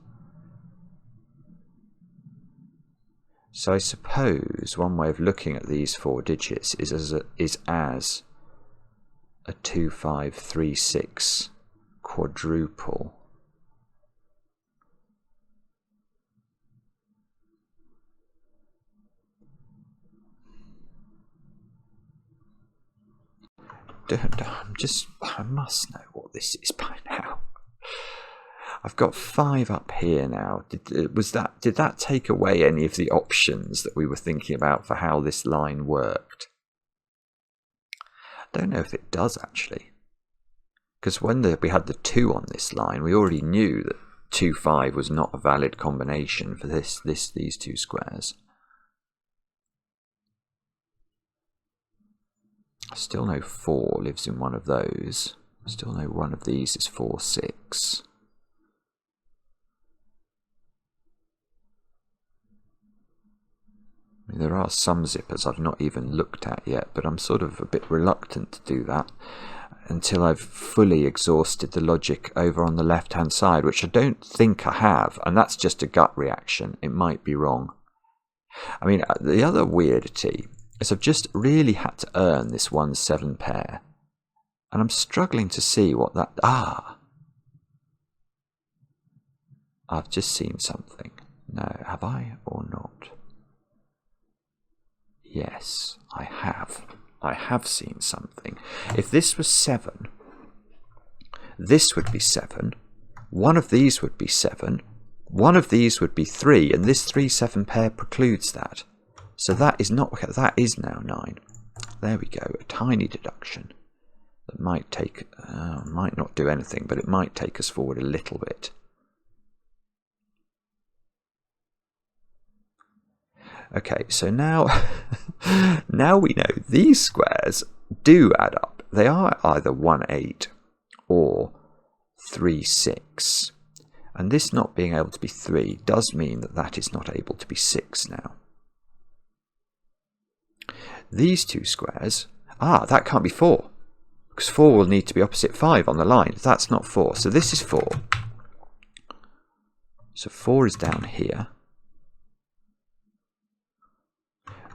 So I suppose one way of looking at these 4 digits is as a 2, 5, 3, 6 quadruple. I must know what this is by now. I've got 5 up here now. Did that take away any of the options that we were thinking about for how this line worked? I don't know if it does actually, because when we had the 2 on this line, we already knew that 2, 5 was not a valid combination for these 2 squares. I still know 4 lives in one of those. I still know one of these is 4, 6. I mean, there are some zippers I've not even looked at yet, but I'm sort of a bit reluctant to do that until I've fully exhausted the logic over on the left-hand side, which I don't think I have, and that's just a gut reaction. It might be wrong. I mean, the other weirdity is I've just really had to earn this 1-7 pair, and I'm struggling to see what that... I've just seen something. No, have I or not? Yes, I have. I have seen something. If this was 7, this would be 7. One of these would be 7. One of these would be 3, and this 3-7 pair precludes that. So that is not. That is now 9. There we go. A tiny deduction that might take, might not do anything, but it might take us forward a little bit. Okay, so now, now we know these squares do add up. They are either 1-8 or 3-6. And this not being able to be 3 does mean that that is not able to be 6 now. These 2 squares, that can't be 4, because 4 will need to be opposite 5 on the line. That's not 4, so this is 4. So 4 is down here.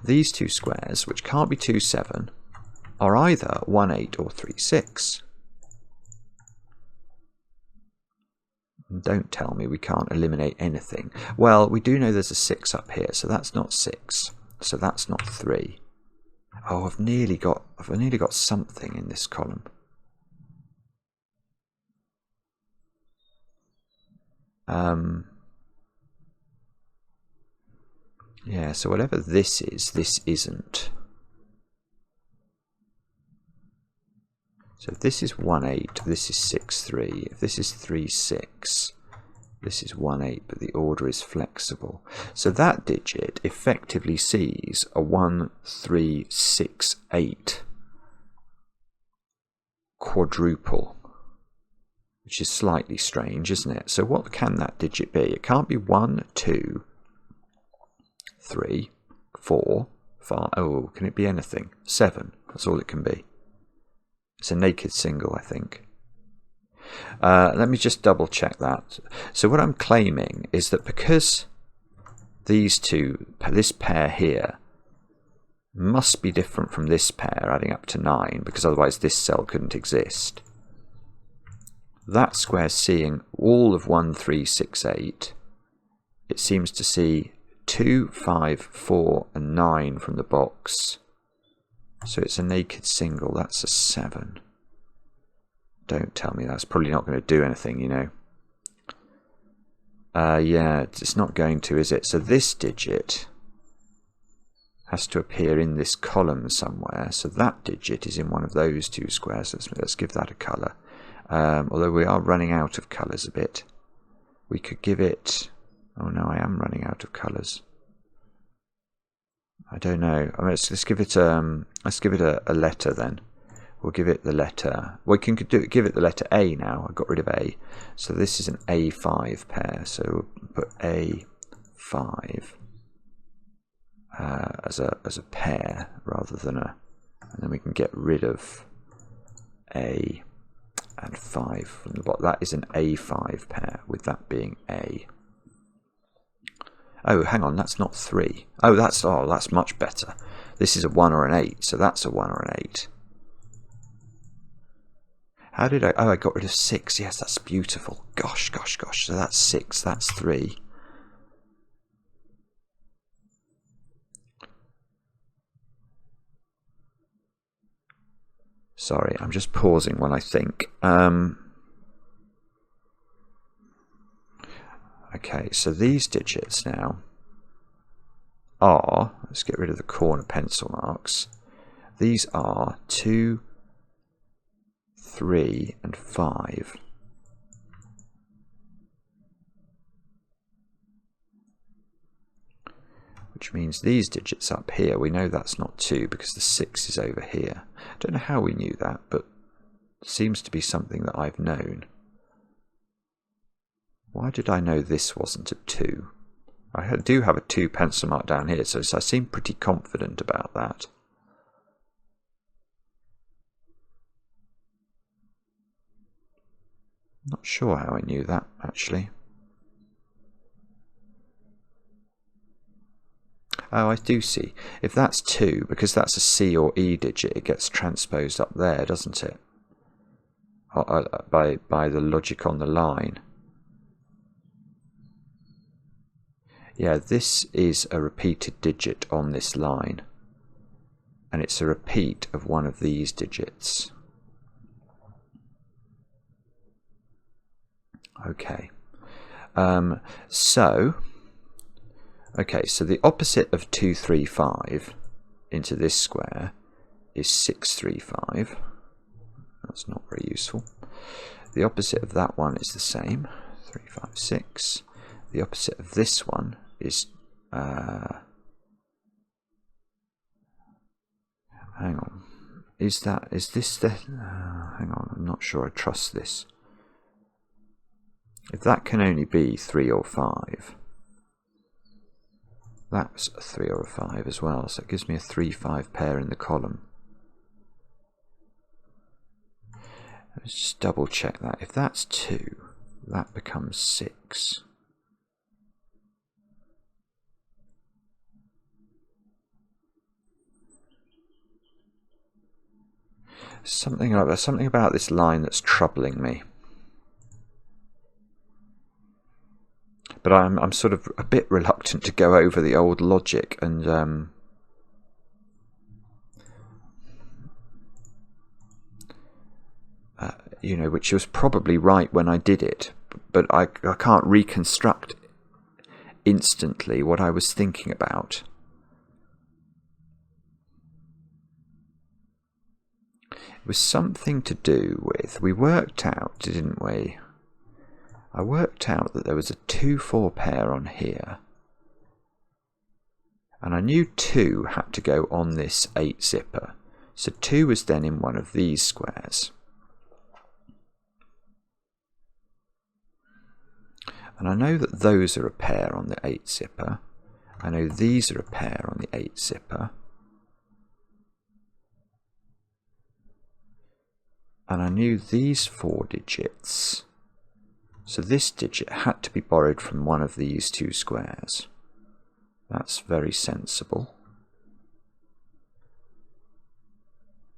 These 2 squares, which can't be 2-7, are either 1-8 or 3-6. Don't tell me we can't eliminate anything. Well, we do know there's a 6 up here, so that's not 6. So that's not 3. Oh, I've nearly got something in this column. Yeah, so whatever this is, this isn't. So if this is 1-8, this is 6-3. If this is 3-6, this is 1-8, but the order is flexible. So that digit effectively sees a 1-3-6-8 quadruple, which is slightly strange, isn't it? So what can that digit be? It can't be 1, 2, 3, 4, 5. Oh, can it be anything? 7. That's all it can be. It's a naked single, I think. Let me just double check that. So what I'm claiming is that because these two, this pair here, must be different from this pair adding up to 9, because otherwise this cell couldn't exist. That square seeing all of 1, 3, 6, 8. It seems to see 2, 5, 4 and 9 from the box. So it's a naked single. That's a 7. Don't tell me that's probably not going to do anything, you know. Yeah, it's not going to, is it? So this digit has to appear in this column somewhere. So that digit is in one of those two squares. Let's give that a colour. Although we are running out of colours a bit. We could give it... Oh no, I am running out of colours. I don't know. I mean, let's give it a letter then. We'll give it the letter. We can give it the letter A now. I got rid of A. So this is an A5 pair. So we'll put A5 as a pair rather than a. And then we can get rid of A and 5 from the bottom. That is an A5 pair, with that being A. Oh, hang on, that's not 3. Oh, that's much better. This is a 1 or an 8, so that's a 1 or an 8. How did I... Oh, I got rid of 6. Yes, that's beautiful. Gosh, gosh, gosh. So that's 6, that's 3. Sorry, I'm just pausing when I think. Okay, so these digits now are... Let's get rid of the corner pencil marks. These are 2, 3 and 5. Which means these digits up here, we know that's not 2 because the 6 is over here. I don't know how we knew that, but it seems to be something that I've known. Why did I know this wasn't a 2? I do have a 2 pencil mark down here, so I seem pretty confident about that. Not sure how I knew that, actually. Oh, I do see. If that's 2, because that's a C or E digit, it gets transposed up there, doesn't it? By the logic on the line. Yeah, this is a repeated digit on this line. And it's a repeat of one of these digits. Okay. So the opposite of 235 into this square is 635. That's not very useful. The opposite of that one is the same, 356. The opposite of this one is hang on. Is this the hang on, I'm not sure I trust this. If that can only be 3 or 5, that's a 3 or a 5 as well, so it gives me a 3-5 pair in the column. Let's just double check that. If that's 2, that becomes 6. Something about this line that's troubling me. But I'm sort of a bit reluctant to go over the old logic and you know, which was probably right when I did it, but I can't reconstruct instantly what I was thinking about. It was something to do with, we worked out, didn't we? I worked out that there was a 2-4 pair on here. And I knew 2 had to go on this 8 zipper. So 2 was then in one of these squares. And I know that those are a pair on the 8 zipper. I know these are a pair on the 8 zipper. And I knew these 4 digits. So this digit had to be borrowed from one of these 2 squares. That's very sensible.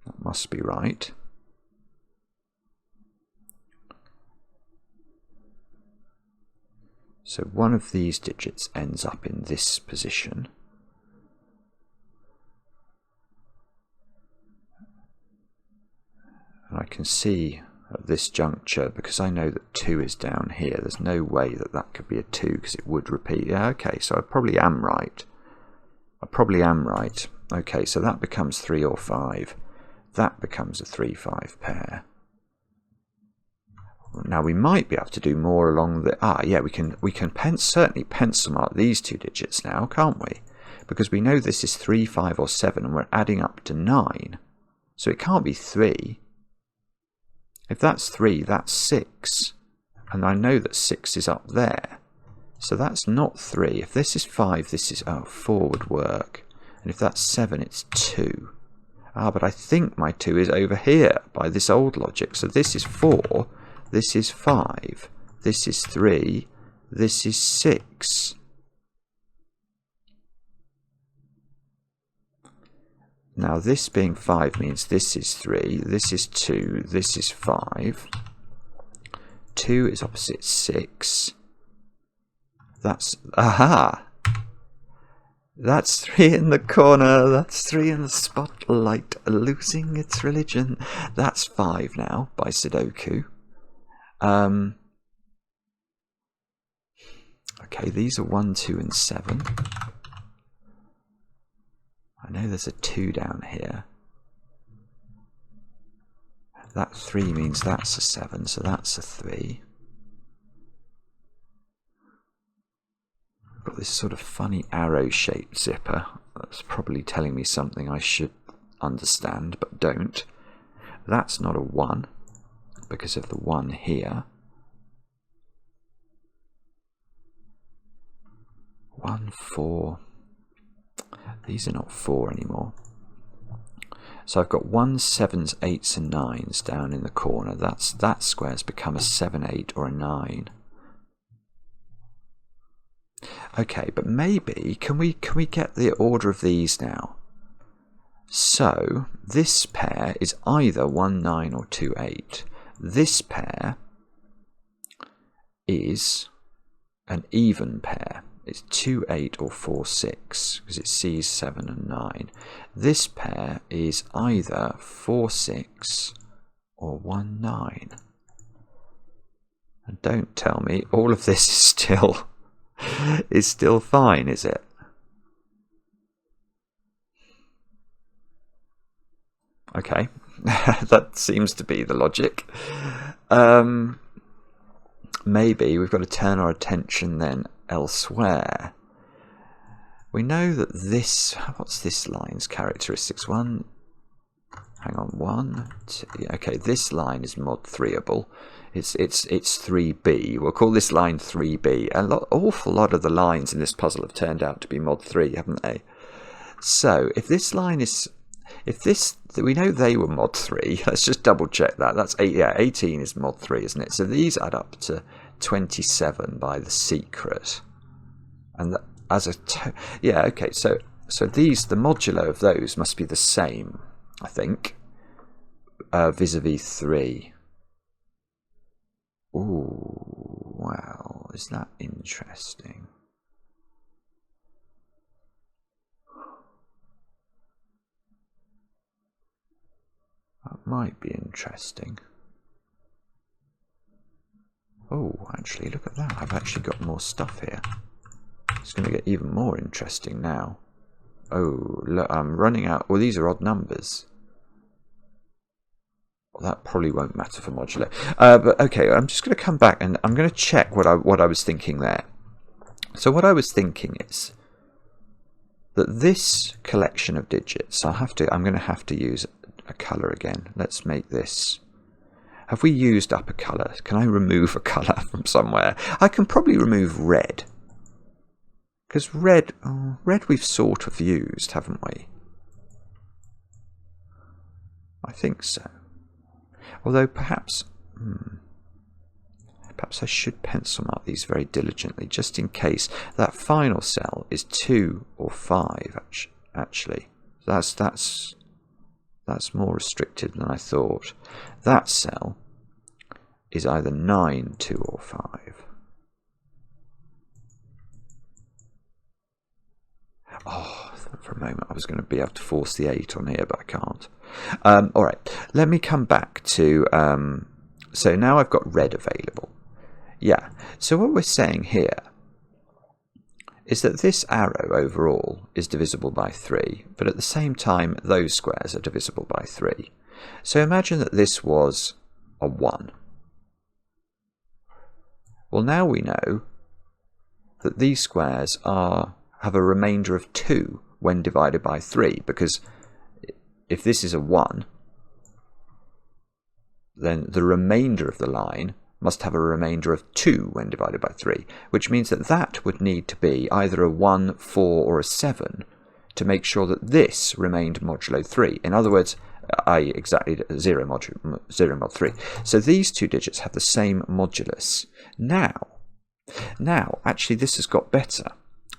That must be right. So one of these digits ends up in this position. And I can see at this juncture, because I know that 2 is down here, there's no way that that could be a 2 because it would repeat. Yeah, okay, so I probably am right. I probably am right. Okay, so that becomes 3 or 5. That becomes a 3-5 pair. Now we might be able to do more along the... yeah, we can certainly pencil mark these 2 digits now, can't we? Because we know this is 3, 5 or 7 and we're adding up to 9. So it can't be 3. If that's 3, that's 6. And I know that 6 is up there. So that's not 3. If this is 5, this is... oh, 4 would work. And if that's 7, it's 2. Ah, but I think my 2 is over here by this old logic. So this is 4, this is 5, this is 3, this is 6. Now this being 5 means this is 3, this is 2, this is 5. 2 is opposite 6. That's... aha! That's 3 in the corner, that's 3 in the spotlight, losing its religion. That's 5 now by Sudoku. Okay, these are 1, 2 and 7. I know there's a 2 down here. That 3 means that's a 7, so that's a 3. Got this sort of funny arrow-shaped zipper. That's probably telling me something I should understand, but don't. That's not a 1, because of the 1 here. 1, 4. These are not 4 anymore. So I've got 1s, 7s, 8s and 9s down in the corner. That square's become a 7, 8 or a 9. Okay, but maybe can we get the order of these now? So this pair is either 1, 9 or 2, 8. This pair is an even pair. It's 2, 8 or 4, 6 because it sees 7 and 9. This pair is either 4, 6 or 1, 9. And don't tell me all of this is still fine, is it? Okay, that seems to be the logic. Maybe we've got to turn our attention then elsewhere. We know that this... what's this line's characteristics? 1... hang on, 1, 2... okay, this line is mod 3able. It's 3b. We'll call this line 3b. Awful lot of the lines in this puzzle have turned out to be mod 3, haven't they? So, if this line is... we know they were mod 3. Let's just double check that. That's 8, yeah, 18 is mod 3, isn't it? So these add up to 27 by the secret. And as a... yeah, okay, so these, the modulo of those must be the same, I think, vis-a-vis 3. Ooh, wow, is that interesting? That might be interesting. Oh, actually, look at that. I've actually got more stuff here. It's going to get even more interesting now. Oh, look, I'm running out. Well, these are odd numbers. Well, that probably won't matter for modulo. But okay, I'm just going to come back and I'm going to check what I was thinking there. So what I was thinking is that this collection of digits, I'm going to have to use a colour again. Let's make this. Have we used up a colour? Can I remove a colour from somewhere? I can probably remove red. Because red we've sort of used, haven't we? I think so. Although perhaps Perhaps I should pencil mark these very diligently, just in case that final cell is 2 or 5, actually. That's more restricted than I thought. That cell is either 9, 2 or 5. Oh, for a moment I was going to be able to force the 8 on here, but I can't. Alright, let me come back to... so now I've got red available. Yeah, so what we're saying here is that this arrow overall is divisible by 3, but at the same time those squares are divisible by 3. So imagine that this was a 1. Well, now we know that these squares have a remainder of 2 when divided by 3, because if this is a 1, then the remainder of the line must have a remainder of 2 when divided by 3, which means that that would need to be either a 1, 4 or a 7 to make sure that this remained modulo 3. In other words, exactly 0 mod 3. So these two digits have the same modulus. Now, actually this has got better.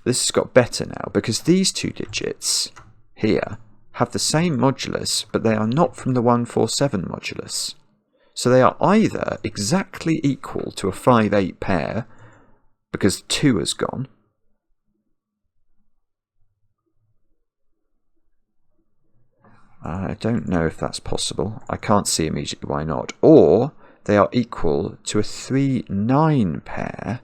This has got better now, because these two digits here have the same modulus, but they are not from the 147 modulus. So they are either exactly equal to a 5-8 pair, because 2 has gone, I don't know if that's possible. I can't see immediately why not. Or they are equal to a 3-9 pair,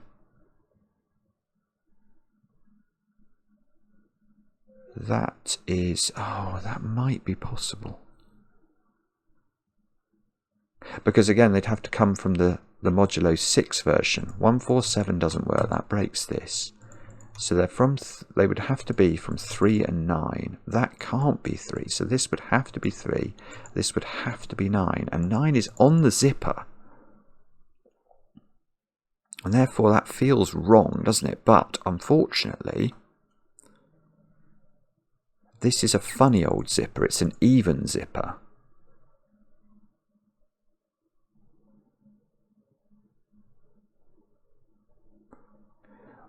that is... oh, that might be possible. Because again, they'd have to come from the modulo 6 version. 147 doesn't work, that breaks this. So they're from they would have to be from 3 and 9. That can't be 3, so this would have to be 3. This would have to be 9, and 9 is on the zipper. And therefore that feels wrong, doesn't it? But unfortunately, this is a funny old zipper. It's an even zipper.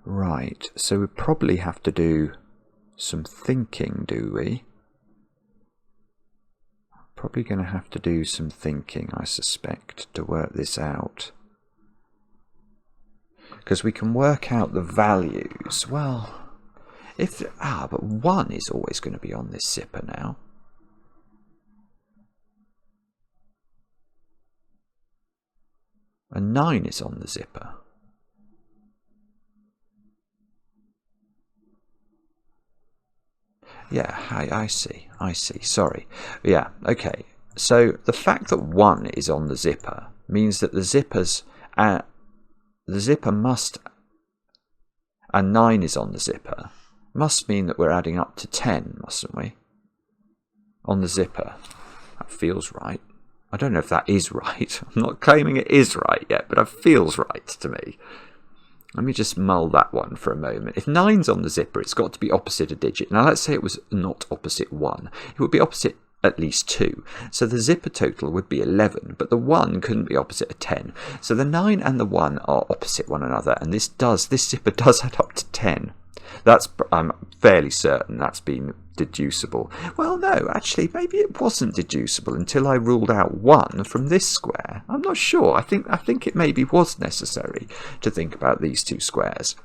Right, so we probably have to do some thinking, do we? Probably going to have to do some thinking, I suspect, to work this out. Because we can work out the values. Well, if... but 1 is always going to be on this zipper now. And 9 is on the zipper. Yeah, I see, sorry. Yeah, okay. So the fact that 1 is on the zipper means that the zipper must, and 9 is on the zipper, must mean that we're adding up to 10, mustn't we? On the zipper. That feels right. I don't know if that is right. I'm not claiming it is right yet, but it feels right to me. Let me just mull that one for a moment. If 9's on the zipper, it's got to be opposite a digit. Now let's say it was not opposite 1. It would be opposite at least 2. So the zipper total would be 11, but the 1 couldn't be opposite a 10. So the 9 and the 1 are opposite one another, and this zipper does add up to 10. I'm fairly certain that's been deducible. Well, no, actually, maybe it wasn't deducible until I ruled out 1 from this square. I'm not sure. I think it maybe was necessary to think about these two squares.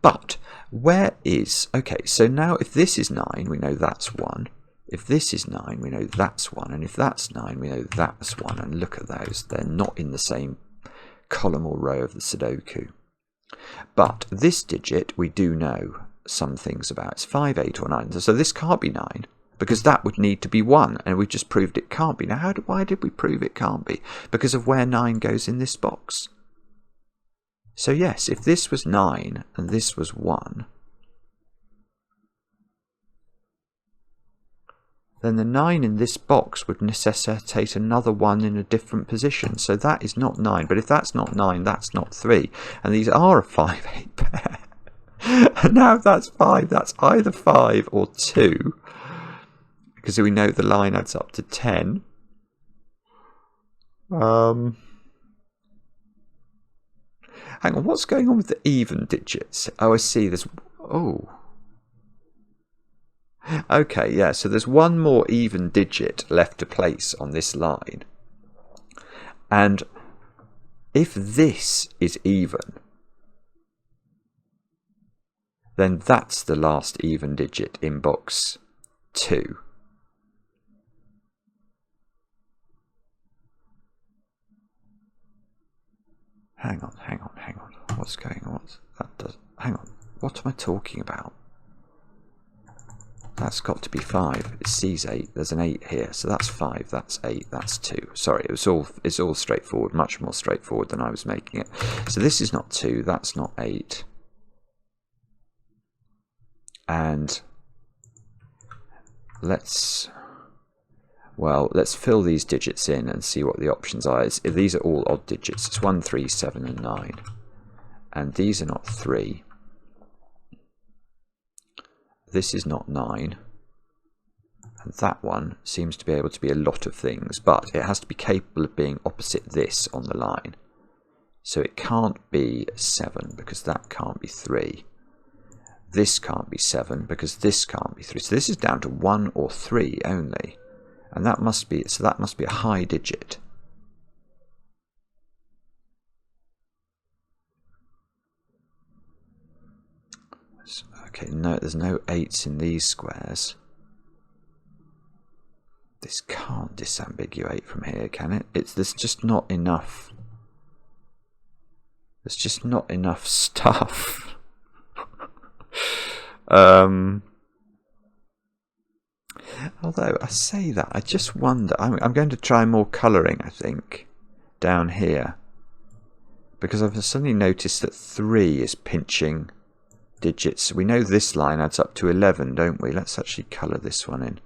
But where is... okay, so now if this is 9, we know that's 1. If this is 9, we know that's 1. And if that's 9, we know that's 1. And look at those. They're not in the same column or row of the Sudoku. But this digit we do know some things about. It's 5, 8 or 9. So this can't be 9, because that would need to be 1, and we've just proved it can't be. Now why did we prove it can't be? Because of where 9 goes in this box. So yes, if this was 9 and this was 1, then the 9 in this box would necessitate another 1 in a different position. So that is not 9. But if that's not 9, that's not 3. And these are a 5, 8 pair. And now if that's 5, that's either 5 or 2. Because we know the line adds up to 10. Hang on, what's going on with the even digits? Oh, I see. There's... Oh. Okay, yeah, so there's one more even digit left to place on this line. And if this is even, then that's the last even digit in box 2. Hang on. What's going on? Hang on. What am I talking about? That's got to be 5. It sees 8. There's an 8 here, so that's 5. That's 8. That's 2. Sorry, it's all straightforward. Much more straightforward than I was making it. So this is not 2. That's not 8. And let's fill these digits in and see what the options are. These are all odd digits. It's 1, 3, 7, and 9. And these are not 3. This is not 9. And that one seems to be able to be a lot of things, but it has to be capable of being opposite this on the line. So it can't be 7 because that can't be 3. This can't be 7 because this can't be 3. So this is down to 1 or 3 only. And that must be a high digit. Okay, no, there's no 8s in these squares. This can't disambiguate from here, can it? There's just not enough. There's just not enough stuff. Although I say that, I just wonder. I'm going to try more colouring, I think, down here, because I've suddenly noticed that 3 is pinching digits. We know this line adds up to 11, don't we? Let's actually colour this one in.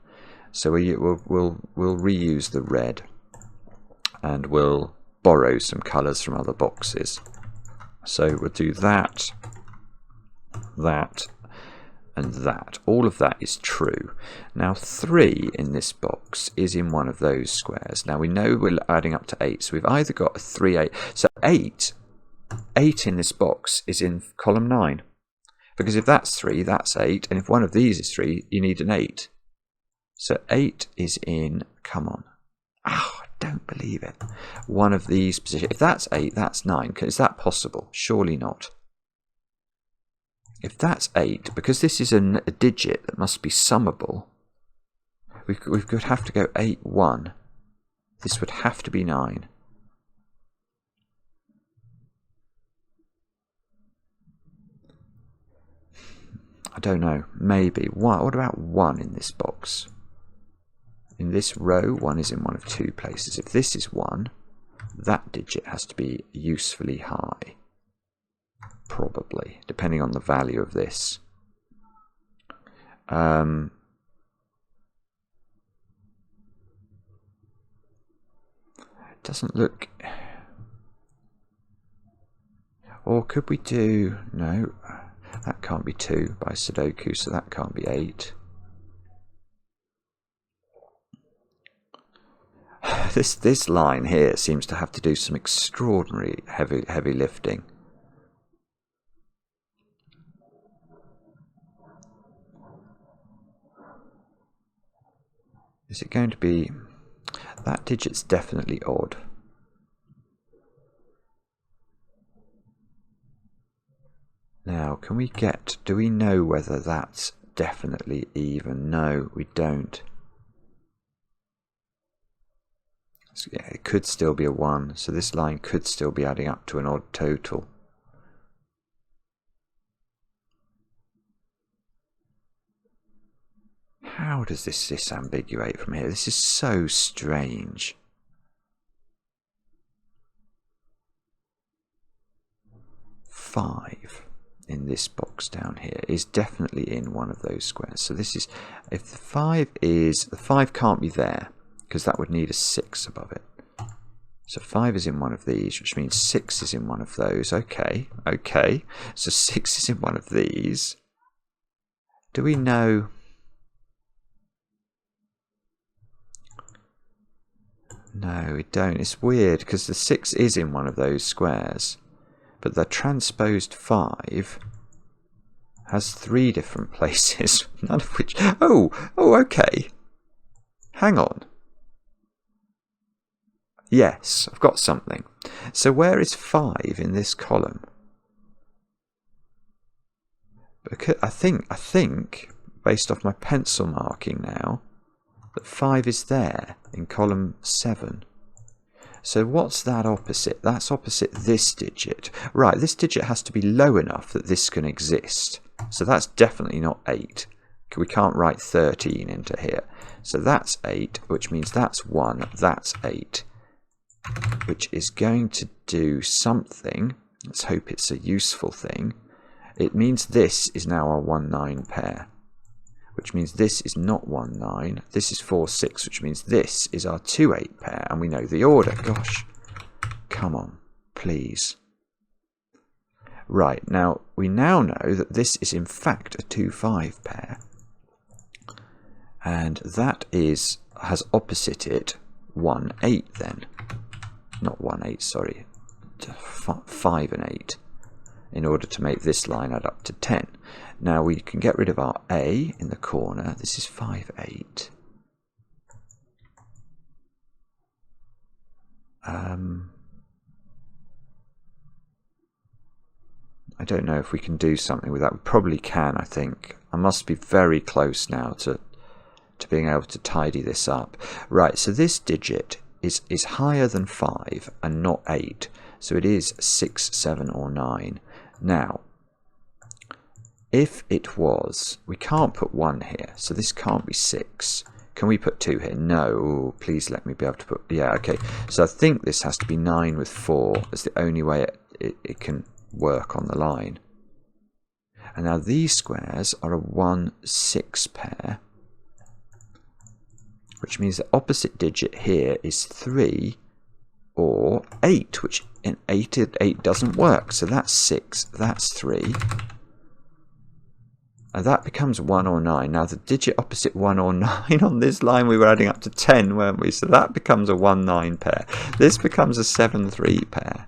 So we'll reuse the red, and we'll borrow some colours from other boxes. So we'll do that, and that. All of that is true. Now 3 in this box is in one of those squares. Now we know we're adding up to 8, so we've either got a 3, 8. So 8 in this box is in column 9. Because if that's 3, that's 8, and if one of these is 3, you need an 8. So 8 is in, come on. Oh, I don't believe it. One of these positions. If that's 8, that's 9. Is that possible? Surely not. If that's 8, because this is a digit that must be summable, we could have to go 8, 1. This would have to be 9. I don't know. Maybe. What about 1 in this box? In this row, 1 is in one of 2 places. If this is 1, that digit has to be usefully high. Probably, depending on the value of this. It doesn't look... Or could we do... No, that can't be 2 by Sudoku, so that can't be 8. This line here seems to have to do some extraordinary heavy lifting. Is it going to be... That digit's definitely odd. Now, can we get... Do we know whether that's definitely even? No, we don't. So, yeah, it could still be a 1, so this line could still be adding up to an odd total. How does this disambiguate from here? This is so strange. Five in this box down here is definitely in one of those squares. So this is, if the 5 is, the 5 can't be there because that would need a 6 above it. So 5 is in one of these, which means 6 is in one of those. Okay, okay. So 6 is in one of these. Do we know? No, we don't. It's weird because the 6 is in one of those squares, but the transposed 5 has 3 different places, none of which... Oh, okay. Hang on. Yes, I've got something. So where is 5 in this column? Because I think, based off my pencil marking now, that 5 is there in column 7. So what's that opposite? That's opposite this digit. Right, this digit has to be low enough that this can exist. So that's definitely not 8. We can't write 13 into here. So that's 8, which means that's 1, that's 8. Which is going to do something. Let's hope it's a useful thing. It means this is now our 1-9 pair. Which means this is not 1-9. This is 4-6, which means this is our 2-8 pair. And we know the order. Gosh. Come on. Please. Right. Now, we now know that this is in fact a 2-5 pair. And that has opposite it 1-8 then. Not 1-8, sorry. 5 and 8. In order to make this line add up to 10. Now we can get rid of our A in the corner. This is 5-8. I don't know if we can do something with that. We probably can, I think. I must be very close now to being able to tidy this up. Right, so this digit is higher than 5 and not 8. So it is 6, 7 or 9. Now, if it was, we can't put 1 here, so this can't be 6. Can we put 2 here? No, please let me be able to put, yeah, okay. So I think this has to be 9 with 4. That's the only way it can work on the line. And now these squares are a 1-6 pair, which means the opposite digit here is 3 or 8, which in 8 doesn't work. So that's 6, that's 3. And that becomes 1 or 9. Now the digit opposite 1 or 9 on this line, we were adding up to 10, weren't we? So that becomes a 1-9 pair. This becomes a 7-3 pair.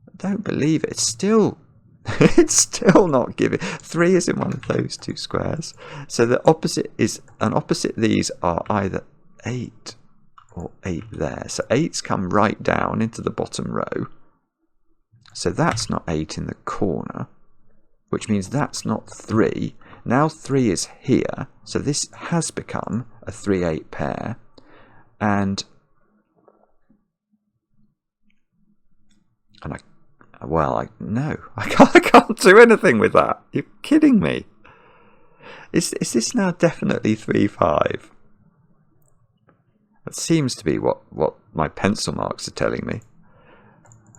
I don't believe it. It's still not giving. 3 is in one of those 2 squares. So the opposite is, and opposite these are either 8 or 8 there. So 8's come right down into the bottom row. So that's not 8 in the corner, which means that's not 3. Now 3 is here. So this has become a 3-8 pair. And no, I can't do anything with that. You're kidding me. Is this now definitely 3-5? That seems to be what my pencil marks are telling me.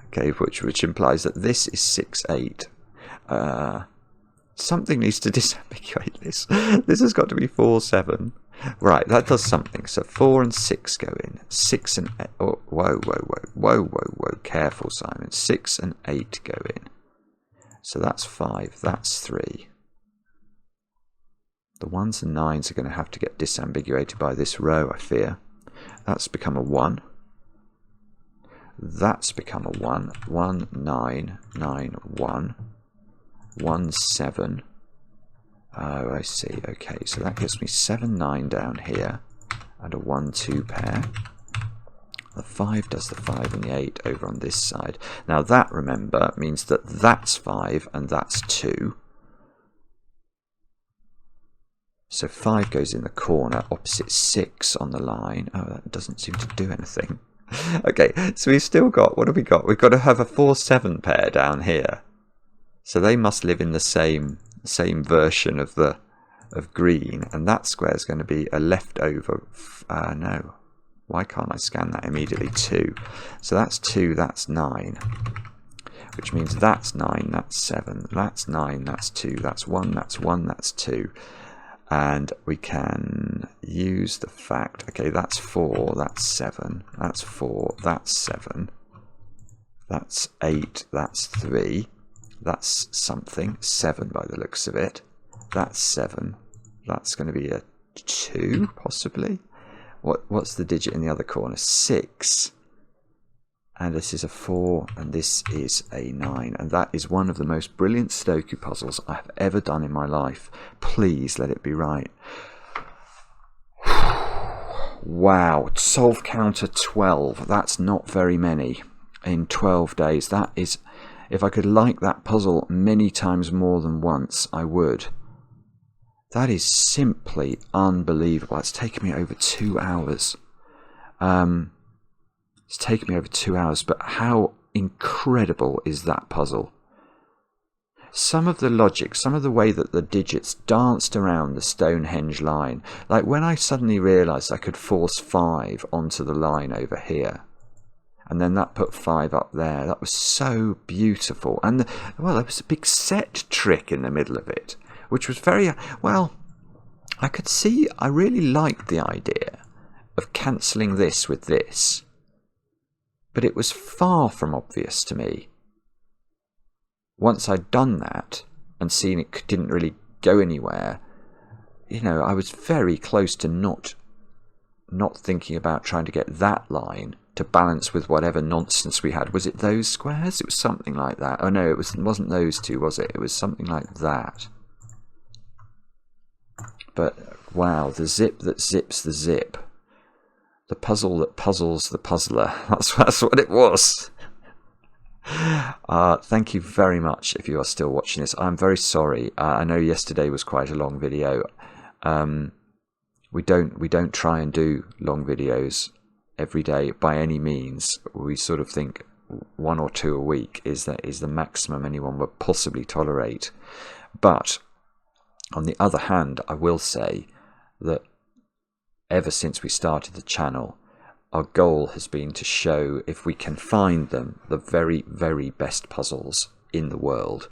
Okay, which implies that this is 6-8. Something needs to disambiguate this. This has got to be 4-7. Right, that does something. So 4 and 6 go in. 6 and 8. Oh, whoa. Careful, Simon. 6 and 8 go in. So that's 5. That's 3. The 1s and 9s are going to have to get disambiguated by this row, I fear. That's become a 1. That's become a 1. 1, 9, 9, 1. 1, 7. Oh, I see. Okay, so that gives me 7, 9 down here, and a 1, 2 pair. The 5 does the 5 and the 8 over on this side. Now that, remember, means that that's 5 and that's 2. So 5 goes in the corner, opposite 6 on the line. Oh, that doesn't seem to do anything. Okay, so we've still got, what have we got? We've got to have a 4-7 pair down here. So they must live in the same version of green, and that square is going to be a leftover. No, why can't I scan that immediately? 2. So that's 2. That's 9, which means that's 9. That's 7. That's 9. That's 2. That's 1. That's 1. That's 2. And we can use the fact. Okay, that's 4. That's 7. That's 4. That's 7. That's 8. That's 3. That's something. 7 by the looks of it. That's 7. That's going to be a 2, possibly. What's the digit in the other corner? 6. and this is a 4, and this is a 9. And that is one of the most brilliant Sudoku puzzles I have ever done in my life. Please let it be right. Wow, solve counter 12. That's not very many in 12 days. That is, if I could like that puzzle many times more than once, I would. That is simply unbelievable. It's taken me over 2 hours. It's taken me over 2 hours, but how incredible is that puzzle? Some of the logic, some of the way that the digits danced around the Stonehenge line, like when I suddenly realised I could force 5 onto the line over here, and then that put 5 up there, that was so beautiful. And well, there was a big set trick in the middle of it, which was very, well, I could see, I really liked the idea of cancelling this with this, but it was far from obvious to me. Once I'd done that and seen it didn't really go anywhere, you know, I was very close to not thinking about trying to get that line to balance with whatever nonsense we had. Was it those squares? It was something like that. Oh no, it wasn't those two, was it? It was something like that. But wow, the zip that zips the zip. The puzzle that puzzles the puzzler. That's what it was. Thank you very much if you are still watching this. I'm very sorry. I know yesterday was quite a long video. We don't try and do long videos every day by any means. We sort of think 1 or 2 a week is the maximum anyone would possibly tolerate. But on the other hand, I will say that ever since we started the channel, our goal has been to show, if we can find them, the very, very best puzzles in the world.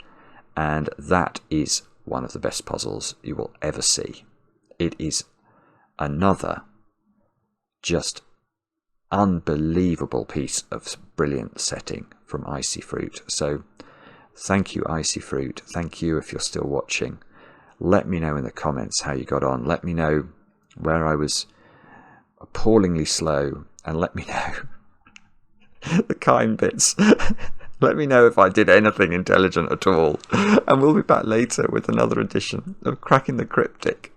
And that is one of the best puzzles you will ever see. It is another just unbelievable piece of brilliant setting from IcyFruit. So thank you, IcyFruit. Thank you if you're still watching. Let me know in the comments how you got on. Let me know where I was appallingly slow, and let me know the kind bits. Let me know if I did anything intelligent at all, and we'll be back later with another edition of Cracking the Cryptic.